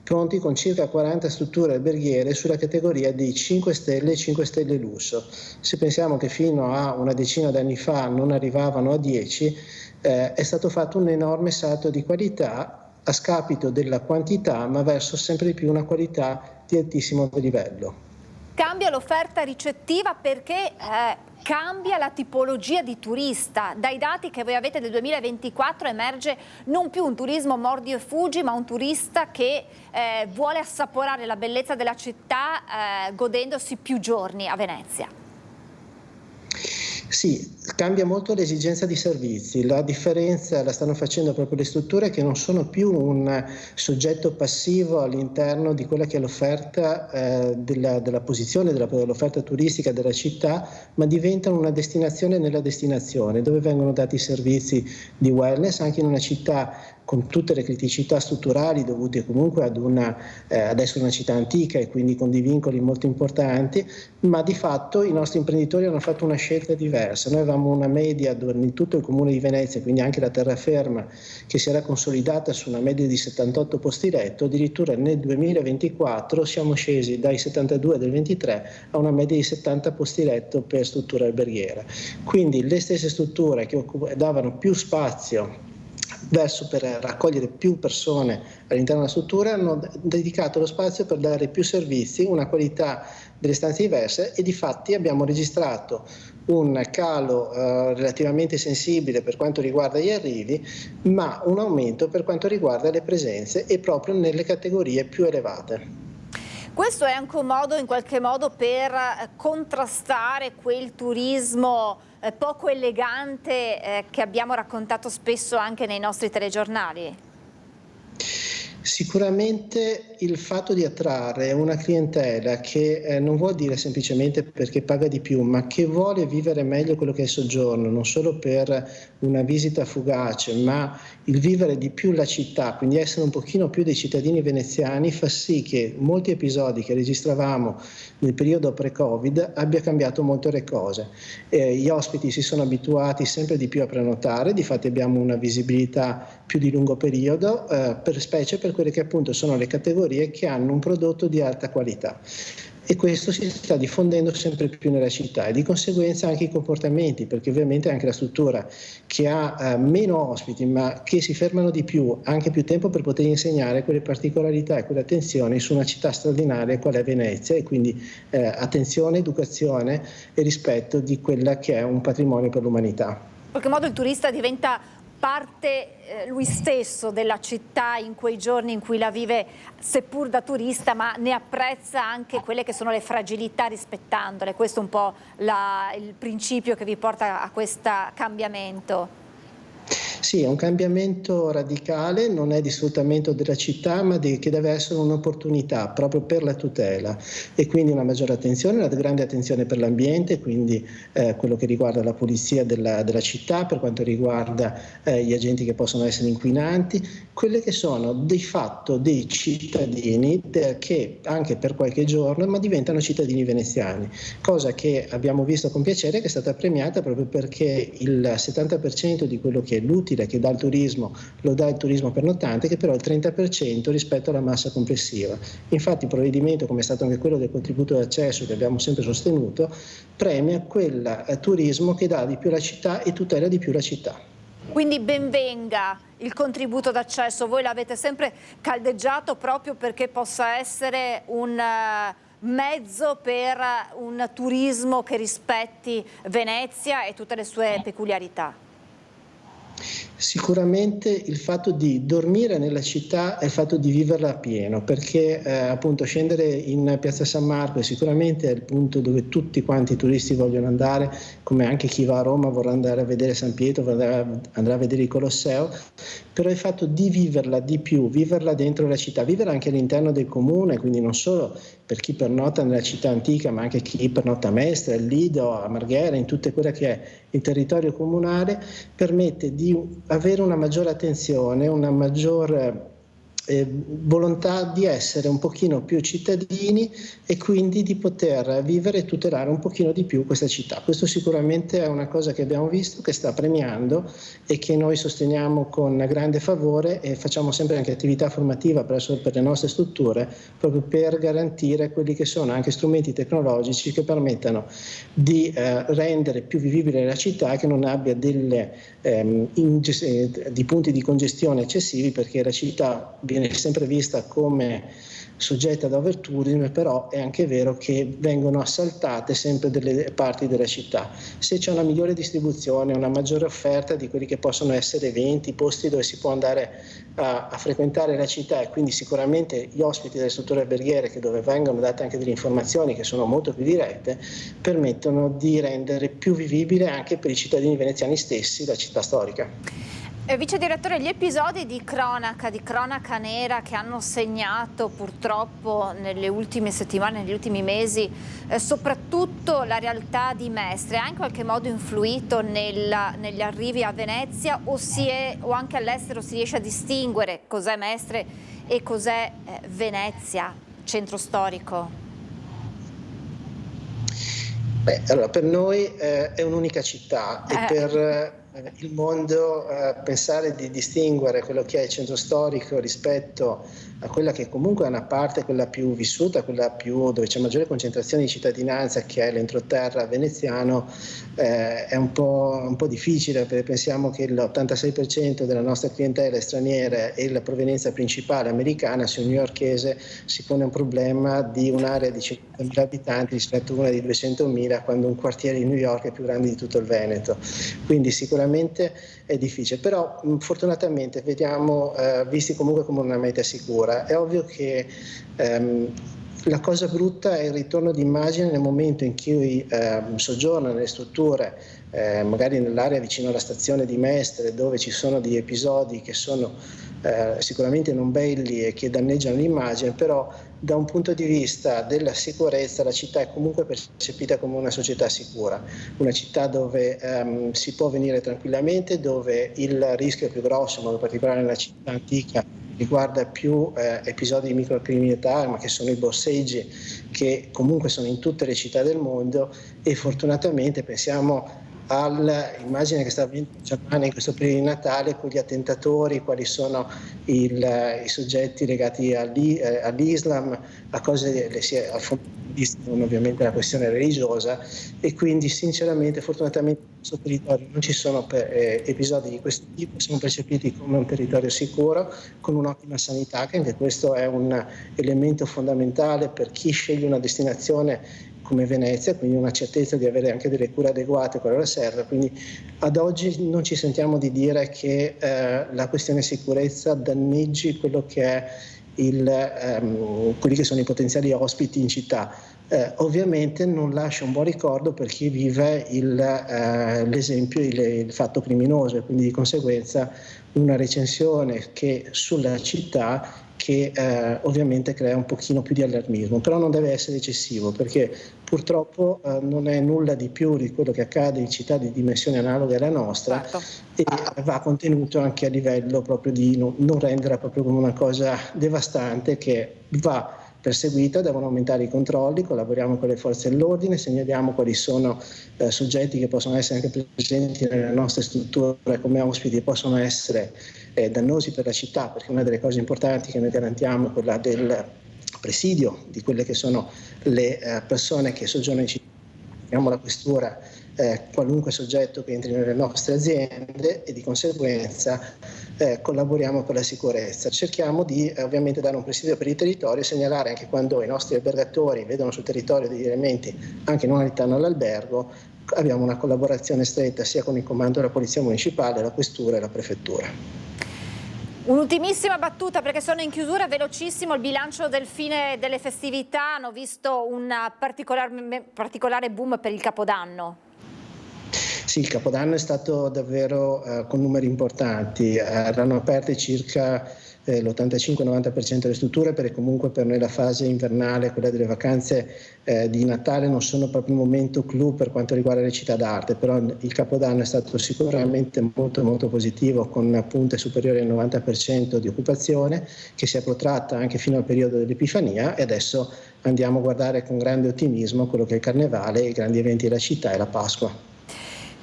pronti con circa 40 strutture alberghiere sulla categoria di 5 stelle e 5 stelle lusso. Se pensiamo che fino a una decina d'anni fa non arrivavano a 10, è stato fatto un enorme salto di qualità a scapito della quantità, ma verso sempre di più una qualità di altissimo livello. Cambia l'offerta ricettiva perché cambia la tipologia di turista. Dai dati che voi avete del 2024 emerge non più un turismo mordi e fuggi, ma un turista che vuole assaporare la bellezza della città godendosi più giorni a Venezia. Sì, cambia molto l'esigenza di servizi, la differenza la stanno facendo proprio le strutture che non sono più un soggetto passivo all'interno di quella che è l'offerta della posizione dell'offerta turistica della città, ma diventano una destinazione nella destinazione, dove vengono dati servizi di wellness anche in una città con tutte le criticità strutturali dovute comunque ad essere una città antica e quindi con dei vincoli molto importanti, ma di fatto i nostri imprenditori hanno fatto una scelta diversa. Noi avevamo una media in tutto il comune di Venezia, quindi anche la terraferma, che si era consolidata su una media di 78 posti letto, addirittura nel 2024 siamo scesi dai 72 del 23 a una media di 70 posti letto per struttura alberghiera. Quindi le stesse strutture che davano più spazio verso per raccogliere più persone all'interno della struttura, hanno dedicato lo spazio per dare più servizi, una qualità delle stanze diverse, e difatti abbiamo registrato un calo relativamente sensibile per quanto riguarda gli arrivi, ma un aumento per quanto riguarda le presenze e proprio nelle categorie più elevate. Questo è anche un modo, in qualche modo, per contrastare quel turismo poco elegante che abbiamo raccontato spesso anche nei nostri telegiornali? Sicuramente il fatto di attrarre una clientela che non vuol dire semplicemente perché paga di più, ma che vuole vivere meglio quello che è il soggiorno, non solo per una visita fugace, ma il vivere di più la città, quindi essere un pochino più dei cittadini veneziani, fa sì che molti episodi che registravamo nel periodo pre-Covid abbia cambiato molto le cose. Gli ospiti si sono abituati sempre di più a prenotare, difatti abbiamo una visibilità più di lungo periodo, specie per quelle che appunto sono le categorie che hanno un prodotto di alta qualità. E questo si sta diffondendo sempre più nella città e di conseguenza anche i comportamenti, perché ovviamente anche la struttura che ha meno ospiti ma che si fermano di più, anche più tempo per poter insegnare quelle particolarità e quelle attenzioni su una città straordinaria qual è Venezia, e quindi attenzione, educazione e rispetto di quella che è un patrimonio per l'umanità. In qualche modo il turista diventa parte lui stesso della città in quei giorni in cui la vive, seppur da turista, ma ne apprezza anche quelle che sono le fragilità rispettandole. Questo è un po' il principio che vi porta a questo cambiamento. Sì, è un cambiamento radicale, non è di sfruttamento della città, ma che deve essere un'opportunità proprio per la tutela, e quindi una maggiore attenzione, una grande attenzione per l'ambiente, quindi quello che riguarda la pulizia della città, per quanto riguarda gli agenti che possono essere inquinanti, quelle che sono di fatto dei cittadini che anche per qualche giorno ma diventano cittadini veneziani, cosa che abbiamo visto con piacere, che è stata premiata proprio perché il 70% di quello che è l'utile che dà il turismo lo dà il turismo pernottante, che però è il 30% rispetto alla massa complessiva. Infatti il provvedimento, come è stato anche quello del contributo d'accesso che abbiamo sempre sostenuto, premia quel turismo che dà di più alla città e tutela di più la città. Quindi ben venga il contributo d'accesso, voi l'avete sempre caldeggiato proprio perché possa essere un mezzo per un turismo che rispetti Venezia e tutte le sue peculiarità. Sicuramente il fatto di dormire nella città è il fatto di viverla a pieno, perché appunto scendere in Piazza San Marco sicuramente è il punto dove tutti quanti i turisti vogliono andare, come anche chi va a Roma vorrà andare a vedere San Pietro, andrà a vedere il Colosseo, però il fatto di viverla di più, viverla dentro la città, viverla anche all'interno del comune, quindi non solo per chi pernotta nella città antica, ma anche chi pernotta a Mestre, a Lido, a Marghera, in tutte quelle che è il territorio comunale, permette di avere una maggiore attenzione, una maggiore volontà di essere un pochino più cittadini e quindi di poter vivere e tutelare un pochino di più questa città. Questo sicuramente è una cosa che abbiamo visto, che sta premiando e che noi sosteniamo con grande favore, e facciamo sempre anche attività formativa per le nostre strutture proprio per garantire quelli che sono anche strumenti tecnologici che permettano di rendere più vivibile la città e che non abbia di punti di congestione eccessivi, perché la città viene sempre vista come soggetta ad overtourism, però è anche vero che vengono assaltate sempre delle parti della città. Se c'è una migliore distribuzione, una maggiore offerta di quelli che possono essere eventi, posti dove si può andare a frequentare la città, e quindi sicuramente gli ospiti delle strutture alberghiere, che dove vengono date anche delle informazioni che sono molto più dirette, permettono di rendere più vivibile anche per i cittadini veneziani stessi la città storica. Vice direttore, gli episodi di cronaca nera che hanno segnato purtroppo nelle ultime settimane, negli ultimi mesi, soprattutto la realtà di Mestre, ha in qualche modo influito negli arrivi a Venezia, o anche all'estero si riesce a distinguere cos'è Mestre e cos'è Venezia, centro storico? Allora, per noi è un'unica città e per il mondo, pensare di distinguere quello che è il centro storico rispetto a quella che comunque è una parte, quella più vissuta, quella più dove c'è maggiore concentrazione di cittadinanza, che è l'entroterra veneziano, è un po' difficile, perché pensiamo che l'86% della nostra clientela è straniera e la provenienza principale americana. Su un newyorkese si pone un problema di un'area di 50.000 abitanti rispetto a una di 200.000, quando un quartiere di New York è più grande di tutto il Veneto. Quindi sicuramente è difficile, però fortunatamente vediamo visti comunque come una meta sicura. È ovvio che la cosa brutta è il ritorno di immagine nel momento in cui soggiorna nelle strutture, magari nell'area vicino alla stazione di Mestre, dove ci sono degli episodi che sono sicuramente non belli e che danneggiano l'immagine, però da un punto di vista della sicurezza la città è comunque percepita come una società sicura, una città dove si può venire tranquillamente, dove il rischio è più grosso, in modo particolare nella città antica, riguarda più episodi di microcriminalità, ma che sono i borseggi, che comunque sono in tutte le città del mondo, e fortunatamente pensiamo all'immagine che sta avvenendo in Germania in questo periodo di Natale, con gli attentatori, quali sono i soggetti legati all'Islam, a cose al fondamentalismo, ovviamente la questione religiosa, e quindi sinceramente fortunatamente nel nostro territorio non ci sono episodi di questo tipo, siamo percepiti come un territorio sicuro, con un'ottima sanità, che anche questo è un elemento fondamentale per chi sceglie una destinazione come Venezia, quindi una certezza di avere anche delle cure adeguate qualora serve. Quindi ad oggi non ci sentiamo di dire che la questione sicurezza danneggi quello che è quelli che sono i potenziali ospiti in città. Ovviamente non lascia un buon ricordo per chi vive l'esempio, il fatto criminoso, e quindi di conseguenza una recensione sulla città che ovviamente crea un pochino più di allarmismo, però non deve essere eccessivo, perché purtroppo non è nulla di più di quello che accade in città di dimensioni analoghe alla nostra, e va contenuto anche a livello proprio di non renderla proprio come una cosa devastante, che va perseguita. Devono aumentare i controlli, collaboriamo con le forze dell'ordine, segnaliamo quali sono soggetti che possono essere anche presenti nelle nostre strutture come ospiti e possono essere dannosi per la città, perché una delle cose importanti che noi garantiamo è quella del presidio di quelle che sono le persone che soggiornano in città. Abbiamo la questura qualunque soggetto che entri nelle nostre aziende, e di conseguenza collaboriamo per la sicurezza. Cerchiamo di ovviamente dare un presidio per il territorio e segnalare anche quando i nostri albergatori vedono sul territorio degli elementi anche non all'interno dell'albergo. Abbiamo una collaborazione stretta sia con il comando della Polizia Municipale, la questura e la prefettura. Un'ultimissima battuta, perché sono in chiusura, velocissimo. Il bilancio del fine delle festività hanno visto un particolare boom per il Capodanno. Sì, il Capodanno è stato davvero con numeri importanti, erano aperte circa l'85-90% delle strutture, perché comunque per noi la fase invernale, quella delle vacanze di Natale, non sono proprio un momento clou per quanto riguarda le città d'arte, però il Capodanno è stato sicuramente molto molto positivo, con punte superiori al 90% di occupazione, che si è protratta anche fino al periodo dell'Epifania, e adesso andiamo a guardare con grande ottimismo quello che è il Carnevale, i grandi eventi della città e la Pasqua.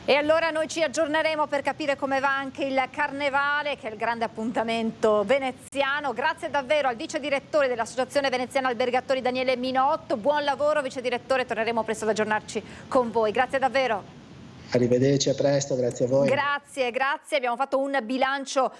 E allora noi ci aggiorneremo per capire come va anche il Carnevale, che è il grande appuntamento veneziano. Grazie davvero al vice direttore dell'Associazione Veneziana Albergatori Daniele Minotto. Buon lavoro vice direttore, torneremo presto ad aggiornarci con voi. Grazie davvero. Arrivederci, a presto, grazie a voi. Grazie, abbiamo fatto un bilancio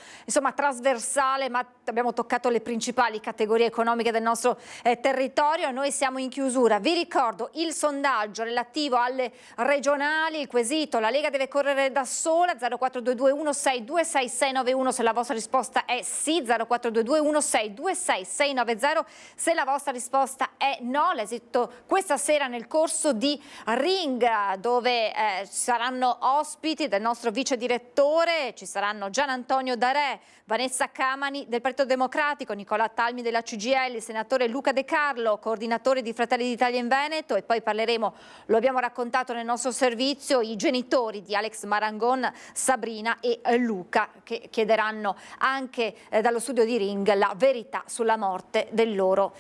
trasversale, ma abbiamo toccato le principali categorie economiche del nostro territorio. Noi siamo in chiusura. Vi ricordo il sondaggio relativo alle regionali, il quesito: la Lega deve correre da sola, 0422 162 6691 se la vostra risposta è sì, 0422 162 6690 se la vostra risposta è no. L'esito questa sera nel corso di Ring, dove saranno ospiti del nostro vice direttore, ci saranno Gian Antonio Darè, Vanessa Camani del Partito Democratico, Nicola Talmi della CGIL, il senatore Luca De Carlo, coordinatore di Fratelli d'Italia in Veneto, e poi parleremo, lo abbiamo raccontato nel nostro servizio, i genitori di Alex Marangon, Sabrina e Luca, che chiederanno anche dallo studio di Ring la verità sulla morte di loro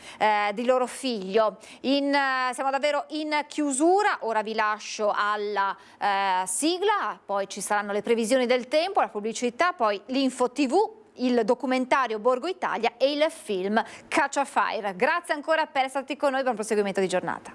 figlio. Siamo davvero in chiusura, ora vi lascio sigla, poi ci saranno le previsioni del tempo, la pubblicità, poi l'Info TV, il documentario Borgo Italia e il film Catch a Fire. Grazie ancora per essere stati con noi, buon proseguimento di giornata.